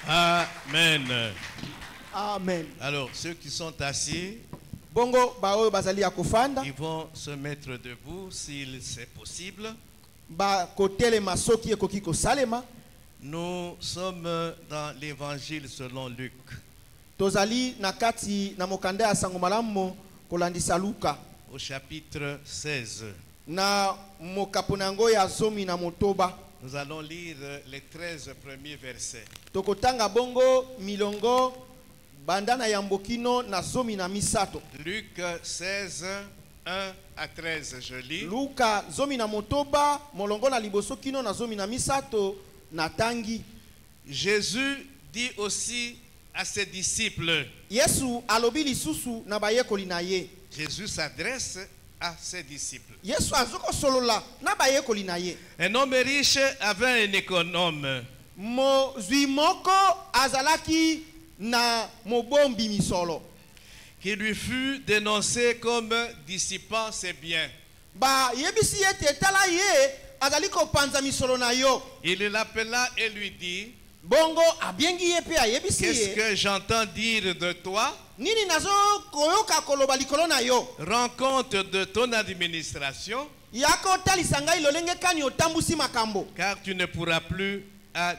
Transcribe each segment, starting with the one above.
Amen. Amen. Alors, ceux qui sont assis, Bongo baoyo bazali ya kofanda ils vont se mettre debout s'il c'est possible. ba kotele masoki ekoki kosalema. Nous sommes dans l'évangile selon Luc. Tozali nakati na mokanda ya sango malamu kolandisa Luka Au chapitre 16. na mokaponango ya zomi na motoba. Nous allons lire les 13 premiers versets. Tokotanga bongo milongo bandana ya mbokino na zomi na misato. Luc 16, 1 à 13, je lis. Luka zomi na motoba molongo na liboso kino na zomi na misato na tangi. Jésus dit aussi à ses disciples. Yesu alobi lisusu na bayekoli na ye. Jésus s'adresse à ses disciples. Yesu azoko solola na bayekoli na ye. Un homme riche avait un économe Mozwi moko azalaki na mobombi misolo qui lui fut dénoncé comme dissipant ses biens. ba yebisi ete tala ye azali kopanza misolo na yo. Il l'appela et lui dit: Bongo abiengi ye pe ayebisi qu'est-ce ye que j'entends dire de toi? nini nazo koyoka koloba likolo na yo. Rends compte de ton administration, Yako talisa ngai lolenge kani otambusi makambo car tu ne pourras plus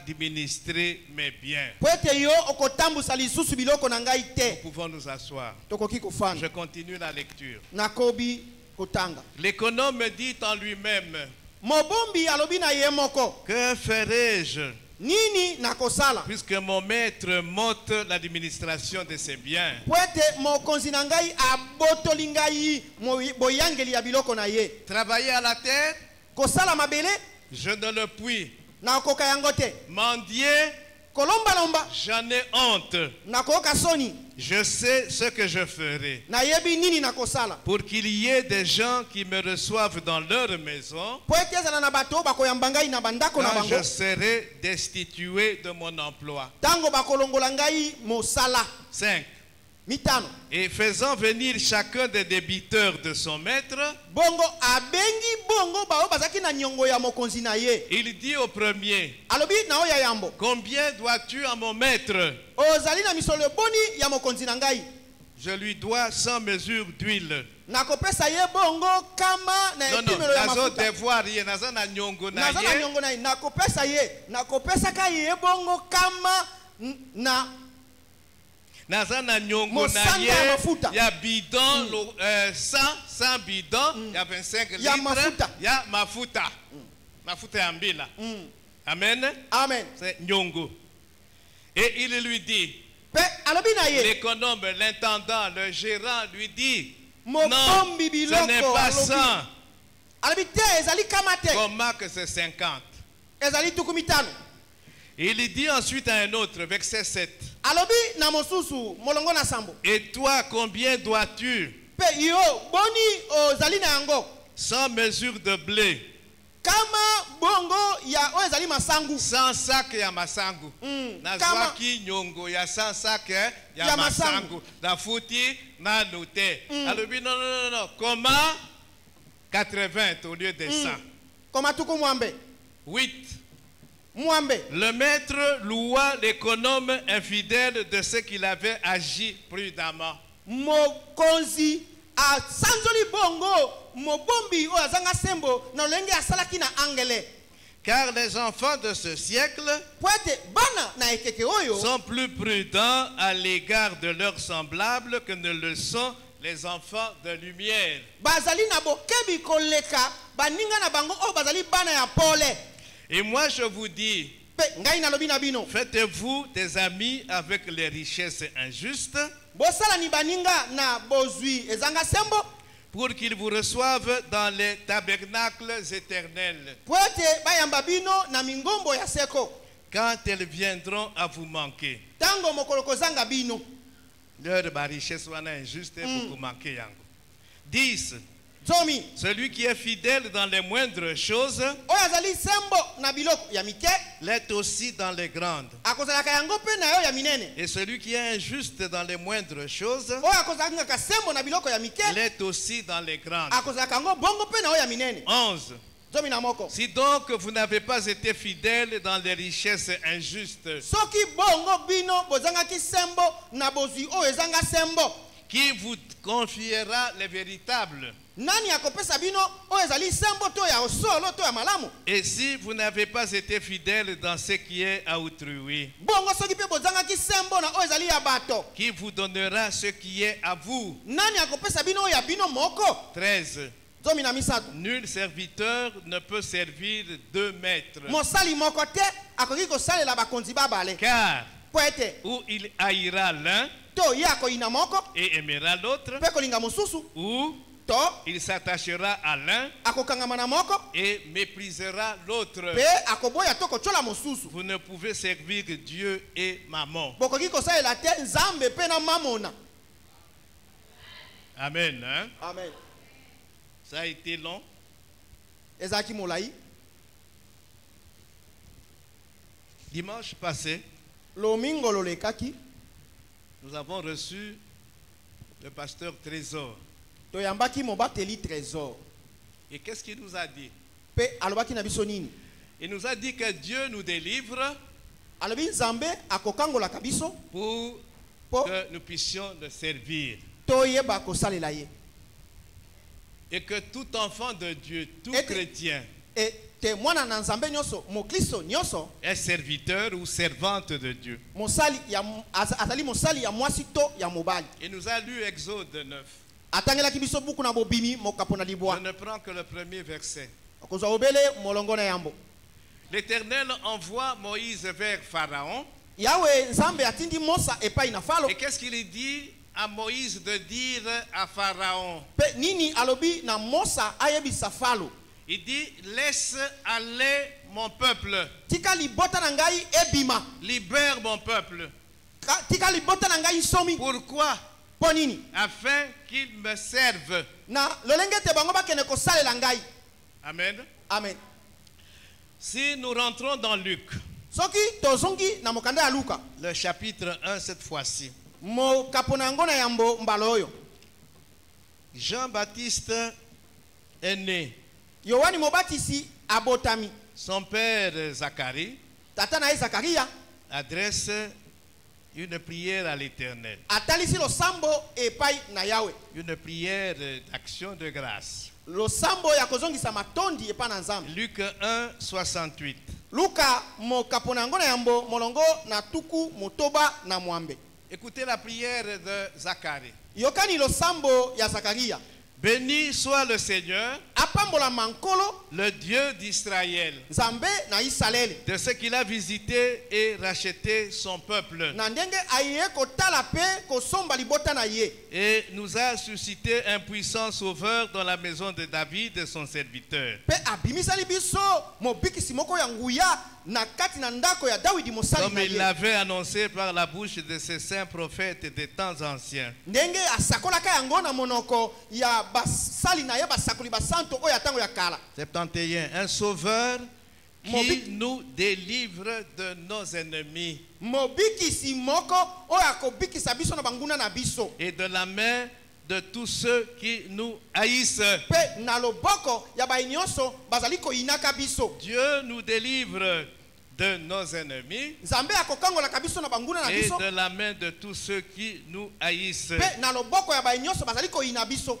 administrer mes biens. po ete yo okotambusa lisusu biloko na ngai te. Nous pouvons nous asseoir. Tokoki kofanda Je continue la lecture. nakobi kotanga. L'économe dit en lui-même: Mobombi alobi na ye moko que ferai-je nini nakosala puisque mon maître monte l'administration de ses biens? po ete mokonzi na ngai abotoli ngai boyangeli ya biloko na ye. Travailler à la terre, Kosala mabele je ne le puis. nakoka yango te. Mendier, Kolombalomba j'en ai honte. nakoyoka soni. Je sais ce que je ferai Nayebi nini nakosala pour qu'il y ait des gens qui me reçoivent dans leur maison po ete ezala na bato bakoyamba ngai na bandako na quand bango je serai destitué de mon emploi. tango bakolongola ngai mosala. 5. Mitano Et faisant venir chacun des débiteurs de son maître, bongo abengi bongo bao bazaki na nyongo ya mokonzi na ye. il dit au premier: Alobi na oya yambo combien dois-tu à mon maître? ozali na misolo boni ya mokonzi na ngai. Je lui dois 100 mesures d'huile. Nakopesa ye bongo kama na Non, non, epimelo ya nazo mafuta. devoir ye, nazo na nyongo na Naza na ye. nyongo na ye nakopesa ye nakopesa ye bongo kama na Naza na nyongo na Mosanga ye. ya mafuta. Ya bidon, 100 bidon, ya 25 Ya litres. mafuta. Ya mafuta. Mafuta ya mbila. Amen. amen. C'est nyongo. Et il lui dit, Pe alobi na ye l'économe, l'intendant, le gérant lui dit: non, mobombi ce biloko n'est pas alobi. 100. Alobi te ezali kama te Comment que c'est 50? ezali tuku mitano. Il dit ensuite à un autre, verset 7. Alobi na mosusu molongo na sambo Et toi, combien dois-tu? pe yo boni ozali na yango 100 mesures de blé, kama bongo ya o ezali masangu 100 sacs ya masangu. kama Nazwaki nyongo ya 100 sacs ya Ya masangu. masangu. Na futi na noté. Alobi non, non, non, non. Comment? 80 au lieu de 100. koma tuku mwambe 8. mwambe. Le maître loua l'économe infidèle de ce qu'il avait agi prudemment. Mokonzi asanzoli bongo mobombi o azanga sembo na lenge asalaki na angele. Car les enfants de ce siècle Po ete bana na ekeke oyo sont plus prudents à l'égard de leurs semblables que ne le sont les enfants de lumière. bazali na bokebi koleka baninga na bango o bazali bana ya pole. Et moi je vous dis, Pe ngai nalobi na bino faites-vous des amis avec les richesses injustes bosala ni baninga na bozwi ezanga sembo pour qu'ils vous reçoivent dans les tabernacles éternels po ete bayamba bino na mingombo ya seko quand elles viendront à vous manquer. tango mokolo kozanga bino. Leur richesse wana injuste beaucoup manquer yango. 10. Zomi Celui qui est fidèle dans les moindres choses oyo azali sembo na biloko ya mike l'est aussi dans les grandes. akozalaka yango pe na yo ya minene. Et celui qui est injuste dans les moindres choses Oyo akozalaka sembo na biloko ya mike l'est aussi dans les grandes. akozalaka yango bongo pe na yo ya minene. 11. zomi na moko. Si donc vous n'avez pas été fidèle dans les richesses injustes, Soki bongo bino bozangaki sembo na bozwi oyo ezanga sembo. qui vous confiera les véritables? Nani akopesa bino oyo ezali sembo to ya osolo to ya malamu? Et si vous n'avez pas été fidèle dans ce qui est à autrui, Bongo soki pe bozangaki sembo na oyo ezali ya bato. qui vous donnera ce qui est à vous? Nani akopesa bino oyo ya bino moko? 13. Zomi na misato. Nul serviteur ne peut servir deux maîtres, Mosali moko te akoki kosalela bakonzi babale. car Po ete ou il haïra l'un to ye akoyina moko et aimera l'autre, pe kolinga mosusu, ou to il s'attachera à l'un akokangama na moko et méprisera l'autre. pe akoboya to kotyola mosusu. Vous ne pouvez servir Dieu et Mammon. Bokoki kosalela te nzambe pe na mamona. Amen. Hein? Amen. Ça a été long. Ezaki molai. Dimanche passé, Lomingo lolekaki nous avons reçu le pasteur Trésor. toyambaki mobateli trésor. Et qu'est-ce qu'il nous a dit? Pe alobaki na biso nini? Il nous a dit que Dieu nous délivre Alobi nzambe akokangolaka biso pour po que nous puissions le servir. toyeba kosalela ye. Et que tout enfant de Dieu, tout Et- chrétien, E te mwana na nzambe nyonso, mokristo nyonso, est serviteur ou servante de Dieu. mosali ya azali mosali ya mwasi to ya mobali. Il nous a lu Exode 9. Atangelaki biso buku na bobimi mokapo na Je libwa. ne prends que le premier verset. Akozwa obele molongo na yambo. L'Éternel envoie Moïse vers Pharaon. Yawe nzambe atindi Mosa epai na Falo. Et qu'est-ce qu'il dit à Moïse de dire à Pharaon? Pe nini alobi na Mosa ayebisa Falo? Il dit, laisse aller mon peuple. Tika libota na ngai ebima. Libère mon peuple. Tika libota na ngai somi. Pourquoi? Po nini? Afin qu'il me serve. Na lolenge te bango bakene kosalela ngai. Amen. Amen. Si nous rentrons dans Luc, Soki tozongi na mokanda ya Luka. le chapitre 1 cette fois-ci, Mokapo na yango na yambo mbalo oyo. Jean-Baptiste est né. Yohani mobatisi abotami. Son père Zacharie Tata na ye Zakaria adresse une prière à l'Éternel, atalisi losambo epai na Yawe. une prière d'action de grâce. Losambo ya kozongisa matondi epai na Nzambe. Luc 1, 68. Luka mokapo na yango na yambo molongo na tuku motoba na mwambe. Écoutez la prière de Zacharie. Yokani losambo ya Zakaria. Béni soit le Seigneur, Apambola mankolo le Dieu d'Israël, Nzambe na Israeli. de ce qu'il a visité et racheté son peuple, Na ndenge aye kotala pe kosomba libota na ye. et nous a suscité un puissant sauveur dans la maison de David, son serviteur. Pe abimisali biso mobikisi moko ya nguya na kati na ndako ya Dawidi mosali Comme na il ye. l'avait annoncé par la bouche de ses saints prophètes des temps anciens. Ndenge asakolaka yango na monoko ya basali na ye basakoli basanto oyo ya tango ya kala. 71. Un sauveur qui Mobi- nous délivre de nos ennemis Mobikisi moko oyo akobikisa biso na banguna na biso. et de la main de tous ceux qui nous haïssent. Pe na loboko ya bainyoso bazali koinaka biso. Dieu nous délivre de nos ennemis Nzambe akokangolaka biso na banguna na et biso. de la main de tous ceux qui nous haïssent. Pe na loboko ya bainyoso bazali koina biso.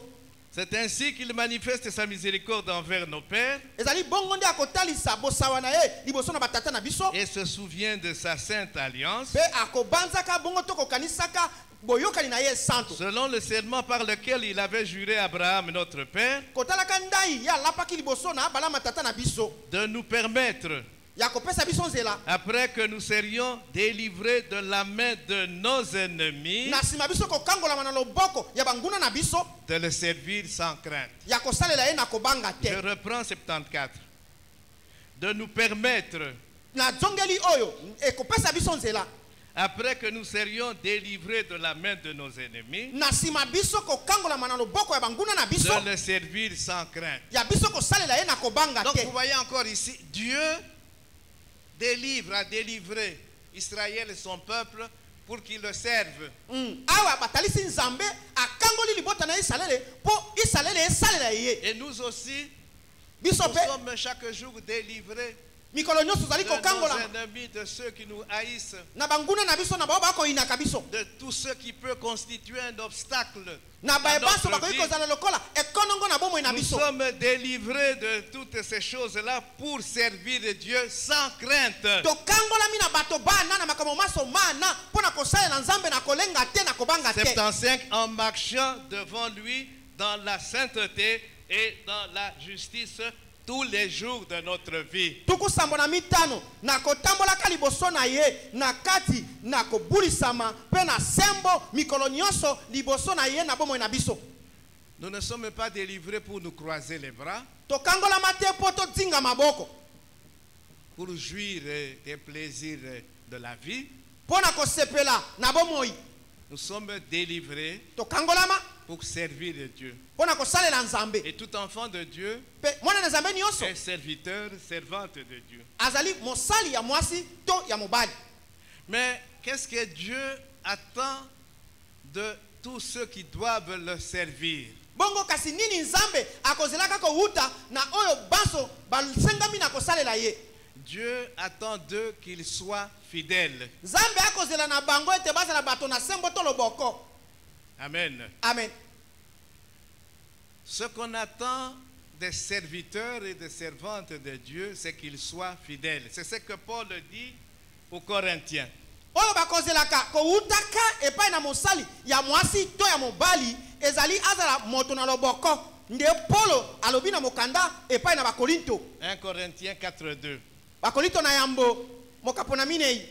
C'est ainsi qu'il manifeste sa miséricorde envers nos pères Ezali bongo nde akotalisa bosawa na ye liboso na batata na biso. et se souvient de sa sainte alliance, Pe akobanzaka bongo to kokanisaka boyokani na ye santo. selon le serment par lequel il avait juré à Abraham, notre père, Kotalaka ndai ya lapaki liboso na bala matata na biso. de nous permettre, Ya kopesa biso nzela. après que nous serions délivrés de la main de nos ennemis, Na sima biso kokangolama na loboko ya banguna na biso. de le servir sans crainte. Ya kosalela ye na kobanga Je te. reprends 74. De nous permettre, Na zongeli oyo ekopesa biso nzela. après que nous serions délivrés de la main de nos ennemis, Na sima biso kokangolama na loboko ya banguna na biso. de le servir sans crainte. Ya biso kosalela ye na kobanga Donc te. vous voyez encore ici, Dieu a délivré Israël et son peuple pour qu'ils le servent. Awa batalisi nzambe akangoli libota na Israele po Israele esalela ye. Et nous aussi, biso Nous pe sommes chaque jour délivrés mikolo nyonso tozali de nos kokangola ennemis, de ceux qui nous haïssent, na banguna na biso na bao bakoyinaka biso de tout ce qui peut constituer un obstacle na à bayebaso notre bakoki vie. kozala lokola ekonongo na bomoi na Nous biso sommes délivrés de toutes ces choses-là pour servir Dieu sans crainte. tokangolami na bato bana na makambo maso mana mpo na kosalela nzambe na kolenga te na kobanga te 75 en marchant devant lui dans la sainteté et dans la justice tous les jours de notre vie. tuku sambo na mitano na kotambolaka liboso na ye na kati na kobulisama mpe na sembo mikolo nyonso liboso na ye na bomoi na biso Nous ne sommes pas délivrés pour nous croiser les bras, tokangolama te mpo todinga maboko pour jouir des plaisirs de la vie. mpo na kosepela na bomoi Nous sommes délivrés tokangolama pour servir Dieu. mpo na kosalela nzambe Et tout enfant de Dieu mpe mwana na nzambe nyonso est serviteur, servante de Dieu. azali mosali ya mwasi to ya mobali Mais qu'est-ce que Dieu attend de tous ceux qui doivent le servir? bongo kasi nini nzambe akozelaka kowuta na oyo banso basengami na kosalela ye Dieu attend d'eux qu'ils soient fidèles. nzambe akozela na bango ete bazala bato na sembo to loboko Amen. amen Ce qu'on attend des serviteurs et des servantes de Dieu, c'est qu'ils soient fidèles. C'est ce que Paul dit aux Corinthiens. oyo bakozelaka kowutaka epai na mosali ya mwasi to ya mobali ezali azala moto na loboko nde polo alobi na mokanda epai na bakorinto 1 Corinthiens 4:2. bakorinto na yambo mokapo na minei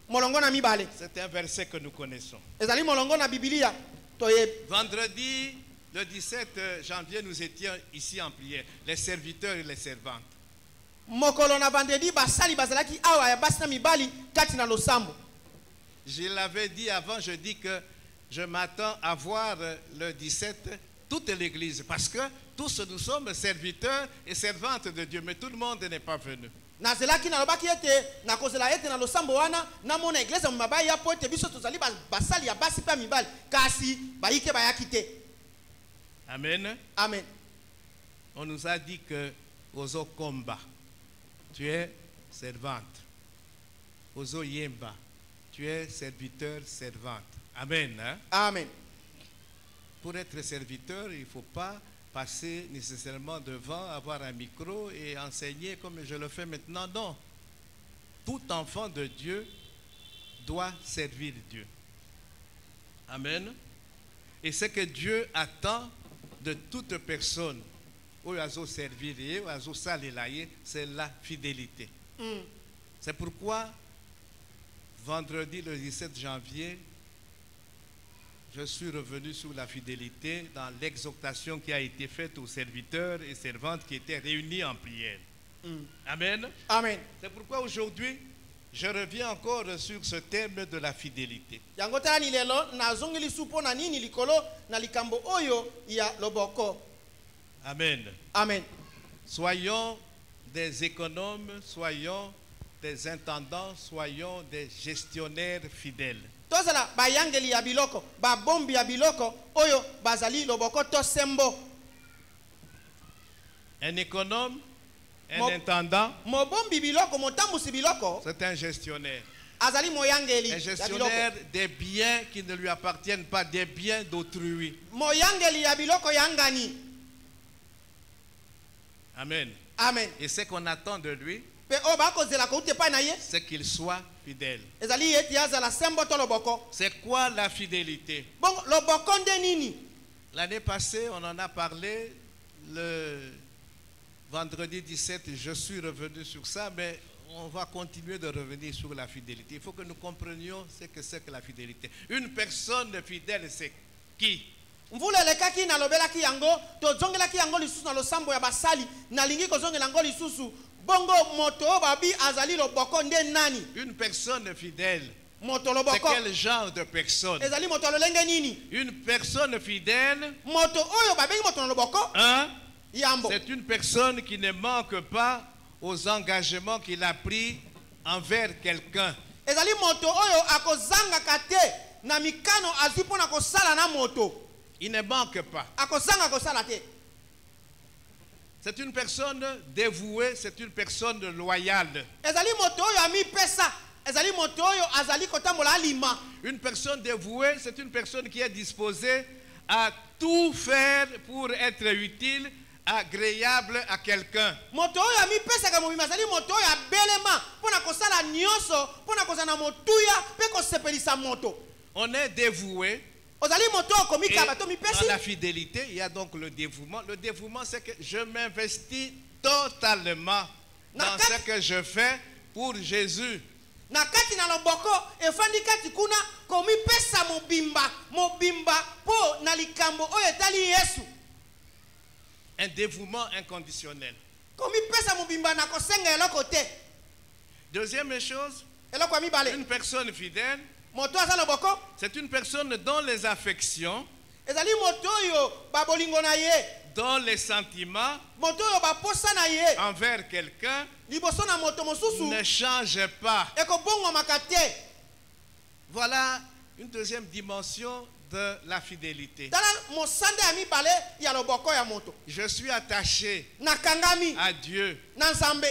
molongo na mibale C'est un verset que nous connaissons. ezali molongo na bibilia toyebi Vendredi, le 17 janvier, nous étions ici en prière, les serviteurs et les servantes. mokolo na vendredi basali bazalaki awa ya basi na mibali kati na losambo Je l'avais dit avant, je dis que je m'attends à voir le 17 toute l'église, parce que tous nous sommes serviteurs et servantes de Dieu, mais tout le monde n'est pas venu. nazelaki nalobaki ete nakozela ete na losambo wana namona eglise mabaya ya po ete biso tozali basali ya basi mpe ya mibali kasi bayike bayaki te Amen. amen On nous a dit que Ozo Komba, tu es servante. Ozo Yemba, tu es serviteur, servante. Amen. Hein? amen Pour être serviteur, il ne faut pas passer nécessairement devant, avoir un micro et enseigner comme je le fais maintenant. Non. Tout enfant de Dieu doit servir Dieu. Amen. Et ce que Dieu attend de toute personne, c'est la fidélité. C'est pourquoi, vendredi le 17 janvier, je suis revenu sur la fidélité dans l'exhortation qui a été faite aux serviteurs et servantes qui étaient réunis en prière. Amen. amen C'est pourquoi aujourd'hui, je reviens encore sur ce thème de la fidélité. yango tala ni lelo nazongeli su mpo na nini likolo na likambo oyo ya loboko Amen. amen Soyons des économes, soyons des intendants, soyons des gestionnaires fidèles. tozala bayangeli ya biloko babombi ya biloko oyo bazali loboko to sembo Un économe, un Mo- intendant, mobombi biloko motambusi biloko c'est un gestionnaire. azali moyangeli Un ya gestionnaire biloko des biens qui ne lui appartiennent pas, des biens d'autrui. moyangeli ya biloko ya ngani Amen. amen Et ce qu'on attend de lui, mpe oyo bakozela kouta epai na ye c'est qu'il soit fidèle. ezali ete azala sembo to loboko C'est quoi la fidélité? bongo loboko nde nini L'année passée, on en a parlé le vendredi 17. Je suis revenu sur ça, mais on va continuer de revenir sur la fidélité. Il faut que nous comprenions ce que c'est que la fidélité. Une personne fidèle, c'est qui? mvula elekaki nalobelaki yango tozongelaki yango lisusu na losambo ya basali nalingi kozongela yango lisusu bongo moto oyo babi azali loboko nde nani Une personne fidèle, moto c'est loboko quel genre de personne? ezali moto ya lolenge nini Une personne fidèle, moto oyo babengi moto na loboko hein? yambo C'est une personne qui ne manque pas aux engagements qu'il a pris envers quelqu'un. ezali moto oyo akozangaka te na mikano azwi mpo na kosala na moto Il ne manque pas. akozanga kosala te C'est une personne dévouée, c'est une personne loyale. ezali moto oyo amipesa ezali moto oyo azali kotambola alima. Une personne dévouée, c'est une personne qui est disposée à tout faire pour être utile, agréable à quelqu'un. Moto oyo amipesaka mobimba azali moto oyo abelema mpona kosala nyonso mpona kozala na motuya mpe kosepelisa moto. On est dévoué. ozali moto oyo komika bato Dans mipesi. la fidélité, il y a donc le dévouement. Le dévouement, c'est que je m'investis totalement dans ce que je fais pour Jésus. Na kati na loboko efandi kati kuna komipesa mobimba po na likambo oyo etali Yesu. Un dévouement inconditionnel. Komipesa mobimba na kosenga eloko te. Deuxième chose, eloko ya mibale une personne fidèle, moto aza loboko c'est une personne dont les affections, ezali moto oyo babolingo na ye, dont les sentiments moto oyo baposa na ye envers quelqu'un liboso na moto mosusu ne changent pas. ekobongwamaka te. Voilà une deuxième dimension de la fidélité. tala mosanda ya mibale ya loboko ya moto. Je suis attaché nakangami à Dieu na Nzambe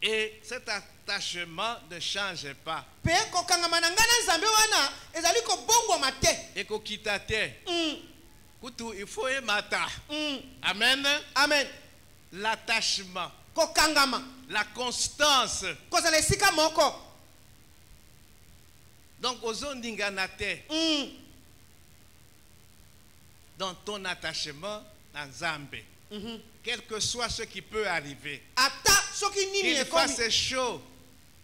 et cet attachement ne change pas. pe kokangama na ngai na Nzambe wana ezali kobongwama te. Ekokita te. Kutu il faut emata. Amen. Amen. L'attachement, kokangama la constance. kozala esika moko. Donc ozondingana te dans ton attachement à Nzambe. Quel que soit ce qui peut arriver. ata soki nini Qu'il ekomi fasse chaud,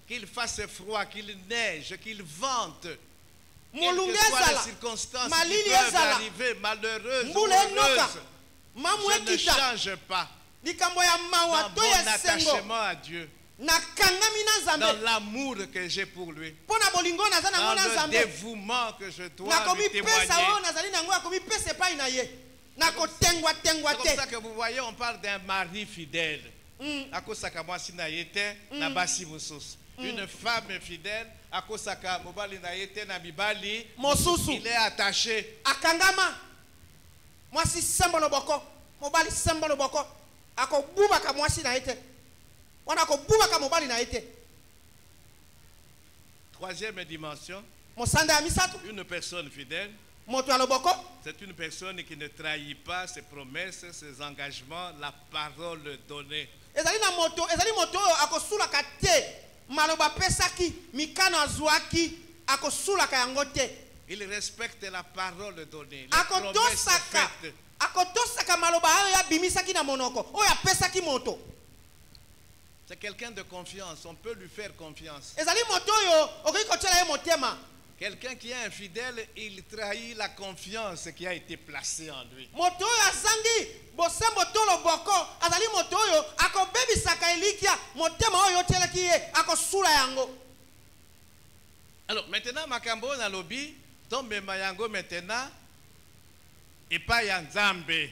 qu'il fasse froid, qu'il neige, qu'il vente. Quelles molunge que soient les ezala circonstances qui malili peuvent ezala arriver, malheureuses, mbula enoka heureuses, mamu je ne ekita change pas likambo ya mawa dans to mon ya sengo attachement à Dieu, nakangami na dans Nzambe l'amour que j'ai pour lui, mpo na bolingo naza nango dans na le Nzambe dévouement que je dois lui nakomipesa témoigner. oyo nazali nango akomipesa epai na ye nakotengwa-tengwa C'est comme te. ça que vous voyez, on parle d'un mari fidèle. Akosaka mwasi na yete na basi mosusu. Une femme fidèle, akosaka mobali na yete na mibali, mosusu il est attaché. akangama mwasi sembo loboko mobali sembo loboko akobubaka mwasi na ye te wana akobubaka mobali na ye te. Troisième dimension, mosanda ya misato une personne fidèle, moto ya loboko c'est une personne qui ne trahit pas ses promesses, ses engagements, la parole donnée. ezali moto oyo akosulaka te maloba apesaki mikano azwaki akosulaka yango te. Il respecte la parole donnée, les promesses faites. akotosaka maloba oyo abimisaki na monoko oyo apesaki moto. C'est quelqu'un de confiance, on peut lui faire confiance. ezali moto oyo okoki kotiela ye motema. Quelqu'un qui est infidèle, il trahit la confiance qui a été placée en lui. moto oyo azangi bosembo to loboko azali moto oyo akobebisaka elikia motema oyo otielaki ye akosula yango. Alors maintenant, makambo na lobi, tombe mayango maintenant, et pas ya Nzambe.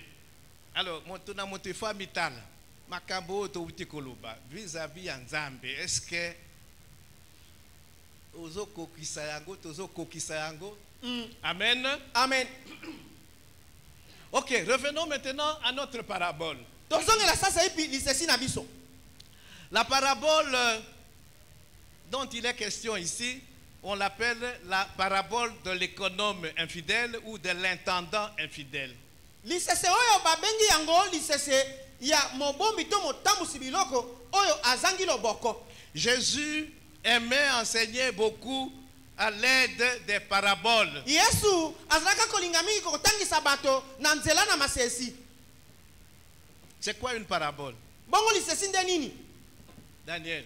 Alors, moto na moto ifo mitala. Makambo to uti koloba vis-à-vis ya Nzambe. Est-ce que ozo kokisa yango, tozo kokisa yango? Amen. Amen. Ok, revenons maintenant à notre parabole. tozongela sasa ipi lisesi na biso. La parabole dont il est question ici, on l'appelle la parabole de l'économe infidèle ou de l'intendant infidèle. lisese oyo babengi yango lisese ya mobombi to motambusi biloko oyo azangi loboko. Jésus aimait enseigner beaucoup à l'aide des paraboles. yesu azalaka kolinga mingi kotangisa bato na nzela na masesi. C'est quoi une parabole? bongo lisesi nde nini? Daniel,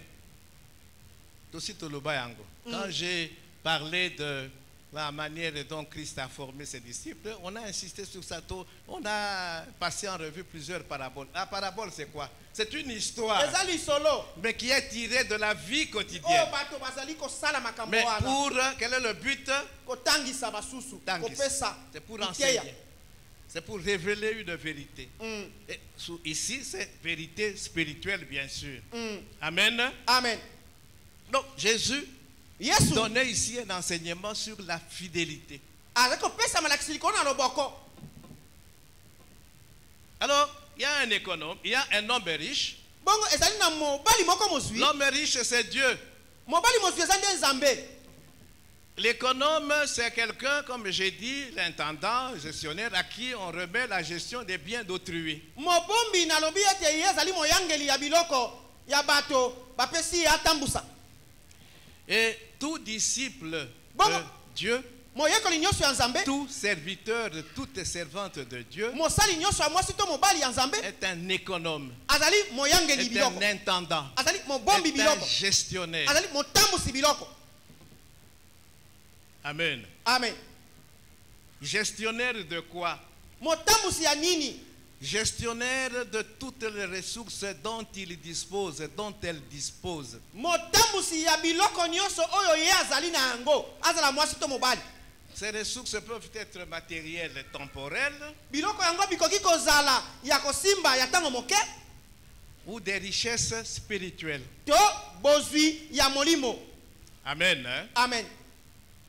Tosi Toloba yango. Quand j'ai parlé de la manière dont Christ a formé ses disciples, on a insisté sur ça. On a passé en revue plusieurs paraboles. La parabole, c'est quoi? C'est une histoire, eza lisolo mais qui est tirée de la vie oyo quotidienne. bato bazali kosala makambo Mais wana pour, quel est le but? kotangisa basusu Tangisa. kopesa C'est pour iteya. enseigner. C'est pour révéler une vérité. Et ici, c'est vérité spirituelle, bien sûr. Amen. Amen. Donc, Jésus yesu donnait ici un enseignement sur la fidélité. azali kopesa malakisi likolo na loboko. Alors, il y a un économe, il y a un homme riche. bongo ezali na mobali moko mozwi L'homme riche, c'est Dieu. mobali mozwi eza nde nzambe. L'économe, c'est quelqu'un, comme j'ai dit, l'intendant, gestionnaire, à qui on remet la gestion des biens d'autrui. Mobombi nalobi ete ye ezali moyangeli ya biloko ya bato bapesi ye atambusa. Et tout disciple Bon. de Dieu, Moyekoli nyonso ya nzambe, tout serviteur, toute servante de Dieu mosali nyonso ya mwasi to mobali ya nzambe est un économe, azali moyangeli est biloko, un intendant, azali mobombi est un biloko, gestionnaire. azali motambusi biloko. Amen. Amen. Gestionnaire de quoi? Motambusi ya nini? Gestionnaire de toutes les ressources dont il dispose, dont elle dispose. Motambusi ya biloko nyonso oyo ye azali na yango, azala mwasi to mobali. Ces ressources peuvent être matérielles, temporelles, Biloko yango bikoki kozala ya kosimba ya tango moke ou des richesses spirituelles. to bozwi ya molimo. Amen. Hein? Amen.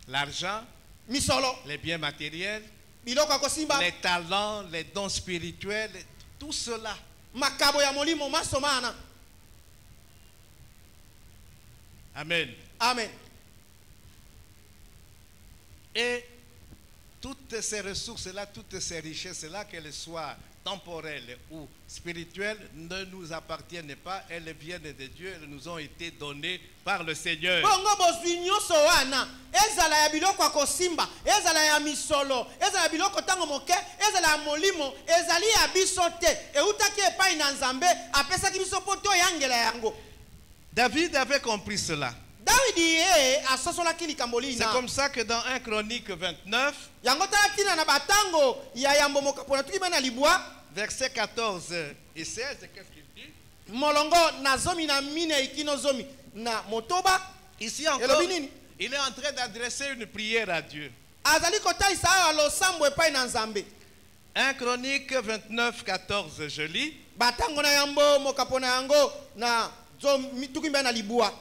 L'argent, Misolo, les biens matériels, biloko ya kosimba, les talents, les dons spirituels, tout cela. makabo ya molimo masomana. Amen. Amen. Et toutes ces ressources-là, toutes ces richesses-là, qu'elles soient temporelles ou spirituelles, ne nous appartiennent pas. Elles viennent de Dieu, elles nous ont été données par le Seigneur. Bongo bozwi nyonso wana, ezala ya biloko ya kosimba, ezala ya misolo, ezala ya biloko tango moke, ezala ya molimo, ezali ya biso te. Eutaki epai na nzambe, apesaki biso po to yangela yango. David avait compris cela. David ye asosolaki likambo C'est lina. comme ça que dans 1 Chronique 29, Yango tala tina na batango ya yambo mokapona tuki bana libwa, versets 14 et 16, qu'est-ce qu'il dit? molongo na zomi na mine ikino zomi na motoba. Ici encore, Elobi nini? il est en train d'adresser une prière à Dieu. Azali kotalisa awa losambo epai na nzambe. 1 Chronique 29, 14, je lis. Batango na yambo mokapona yango na zomi tuki bana libwa.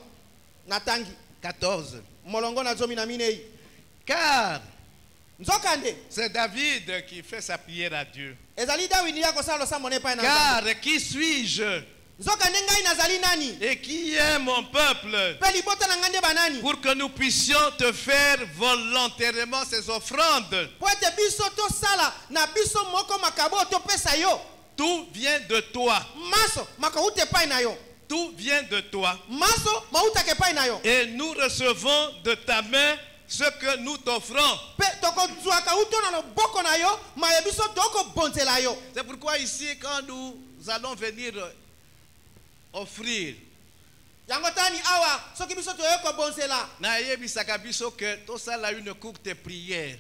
Natangi 14. molongo na zomi na minei. Car Nzokande c'est David qui fait sa prière à Dieu. ezali David ya kosala losambo ne epai na Car nzambe. qui suis-je Nzokande ngai nazali nani? et qui est mon peuple Pe libota na ngande banani? pour que nous puissions te faire volontairement ces offrandes? Po ete biso tosala na biso moko makabo topesa yo. Tout vient de toi. Maso makauta epai na yo. Tout vient de toi. Maso mauta epai na yo. Et nous recevons de ta main ce que nous t'offrons. Pe tokozwaka uto na loboko na yo, maye biso tokobonzela yo. C'est pourquoi ici, quand nous allons venir offrir, Yango tani awa soki biso toye kobonzela. na yebisaka biso que tosala une courte prière.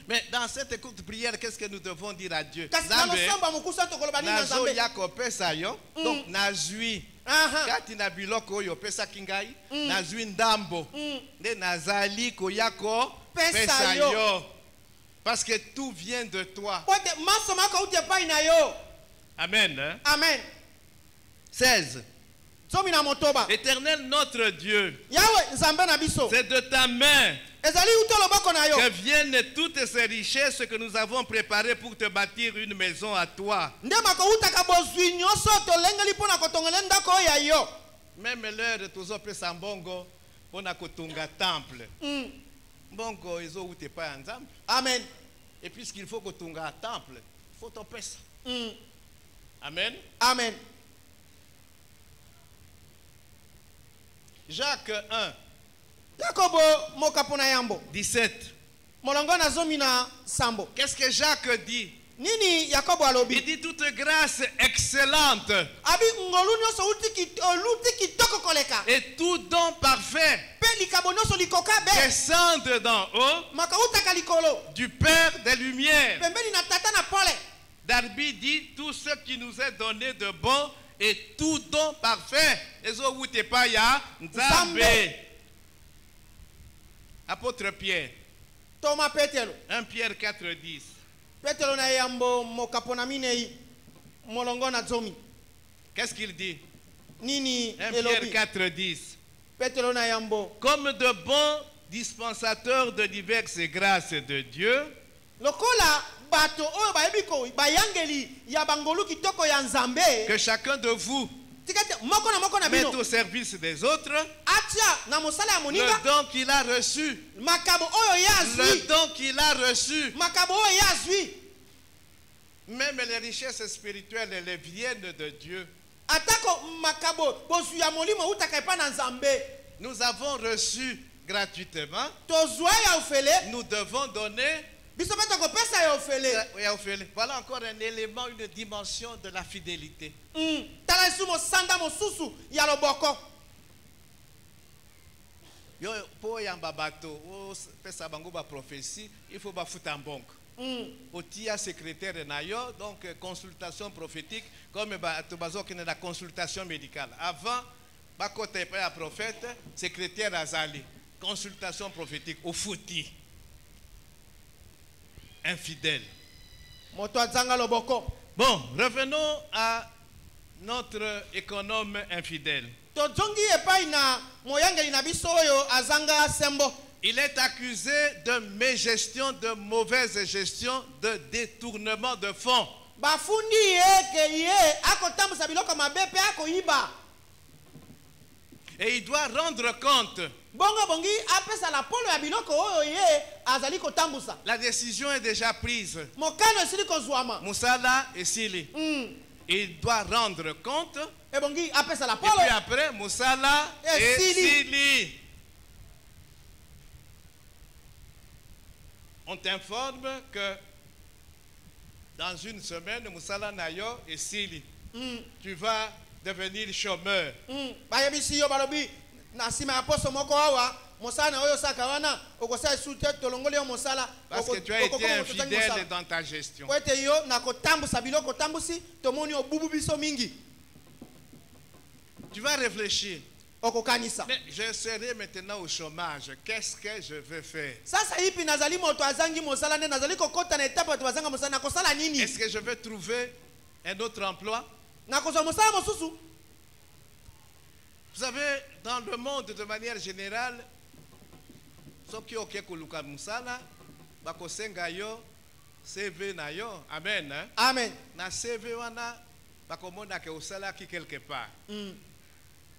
Mais dans cette courte prière, qu'est-ce que nous devons dire à Dieu? Kasi na losamba mokusa tokoloba nini na Nazo nzambe? ya kopesa yo, donc nazwi. Aha. Kati na biloko oyo opesaki ngai, nazwi ndambo. Nde nazali koya Pesa kopesa yo. yo. Parce que tout vient de toi. Po ete maso makauta epai na yo. Amen. Hein? Amen. 16. Zomi na motoba. Éternel notre Dieu, Yawe nzambe na biso. c'est de ta main Ezali uto loboko na yo. que viennent toutes ces richesses que nous avons préparées pour te bâtir une maison à toi. Nde makoutaka bozwi nyonso tolengeli mpona kotongela ndako oyo ya yo. Même l'heure tozopesa mbongo mpona kotunga temple. Mbongo ezouta epai ya Nzambe. Amen. Et puisqu'il faut kotunga temple, il faut topesa. Amen. Amen. Jacques 1, Yakobo mokapona yambo. 17. Molongo na zomi na sambo. Qu'est-ce que Jacques dit? Nini Yakobo Il alobi? dit toute grâce excellente Abi ngolu nyonso oluti kitoko koleka. et tout don parfait Pe likabo nyonso likoka be. descendent d'en haut Makautaka likolo. du Père des Lumières. Pembeni na tata na pole. Darby dit tout ce qui nous est donné de bon et tout don parfait. Ezowute pa ya Nzambe. Nzambe. Apôtre Pierre, Toma Petelo. 1 Pierre 4, 10. Petelo na yambo mokapona minei. Molongo na zomi. Qu'est-ce qu'il dit? Nini 1 Pierre elobi? 4, 10. Petelo na yambo. Comme de bons dispensateurs de diverses grâces de Dieu, Lokola bato oyo bayebi ko bayangeli ya bangolu kitoko ya nzambe que chacun de vous tikate moko na mette bino au service des autres atia na mosala ya le moninga don qu'il a reçu. makabo oyo ye Le azwi don qu'il a reçu. makabo oyo ye azwi Même les richesses spirituelles, elles viennent de Dieu. atako makabo bozwi ya molimo utaka epai na nzambe Nous avons reçu gratuitement. tozwa ya ofele Nous devons donner. biso mpe tokopesa ya ofele Voilà encore un élément, une dimension de la fidélité. tala lisu mosanda mosusu ya loboko Yo po yamba bato, o pesa bango ba prophétie, il faut ba futa mbongo. Otia secrétaire na yo, donc consultation prophétique comme ba to bazo ki na la consultation médicale. Avant ba kote pa ya prophète, secrétaire azali, consultation prophétique au futi. Infidèle. moto azanga loboko Bon, revenons à notre économe infidèle. tozongi epai na moyangeli na biso oyo azanga sembo Il est accusé de mégestion, de mauvaise gestion, de détournement de fonds. bafundi ye ke ye akotambusa biloko mabe mpe akoyiba Et il doit rendre compte. bongo bongi apesa la polo ya biloko oyo ye azali kotambusa La décision est déjà prise. mokano esili kozwama Moussala et Sili. Il doit rendre compte. ebongi apesa la Et polo puis après, Moussala Et et Sili. Sili. On t'informe que dans une semaine, Moussala Nayo et Sili, tu vas devenir chômeur. bayebisi yo balobi na nsima ya poso moko awa mosala na oyo osaka wana okosala esu te tolongoli yo mosala Parce que tu as été infidèle dans ta gestion. po ete yo na kotambusa biloko otambusi tomoni obubu biso mingi Tu vas réfléchir. okokanisa Mais je serai maintenant au chômage. Qu'est-ce que je vais faire? sasa ipi nazali moto azangi mosala nde nazali kokota na etape bato bazanga mosala nakosala nini Est-ce que je vais trouver un autre emploi? nakozwa mosala mosusu Vous savez, dans le monde de manière générale, ceux qui ont koluka musala, bakosenga yo, CV na yo, amen. Hein? amen Na CV wana, bakomona ke osala ki quelque part.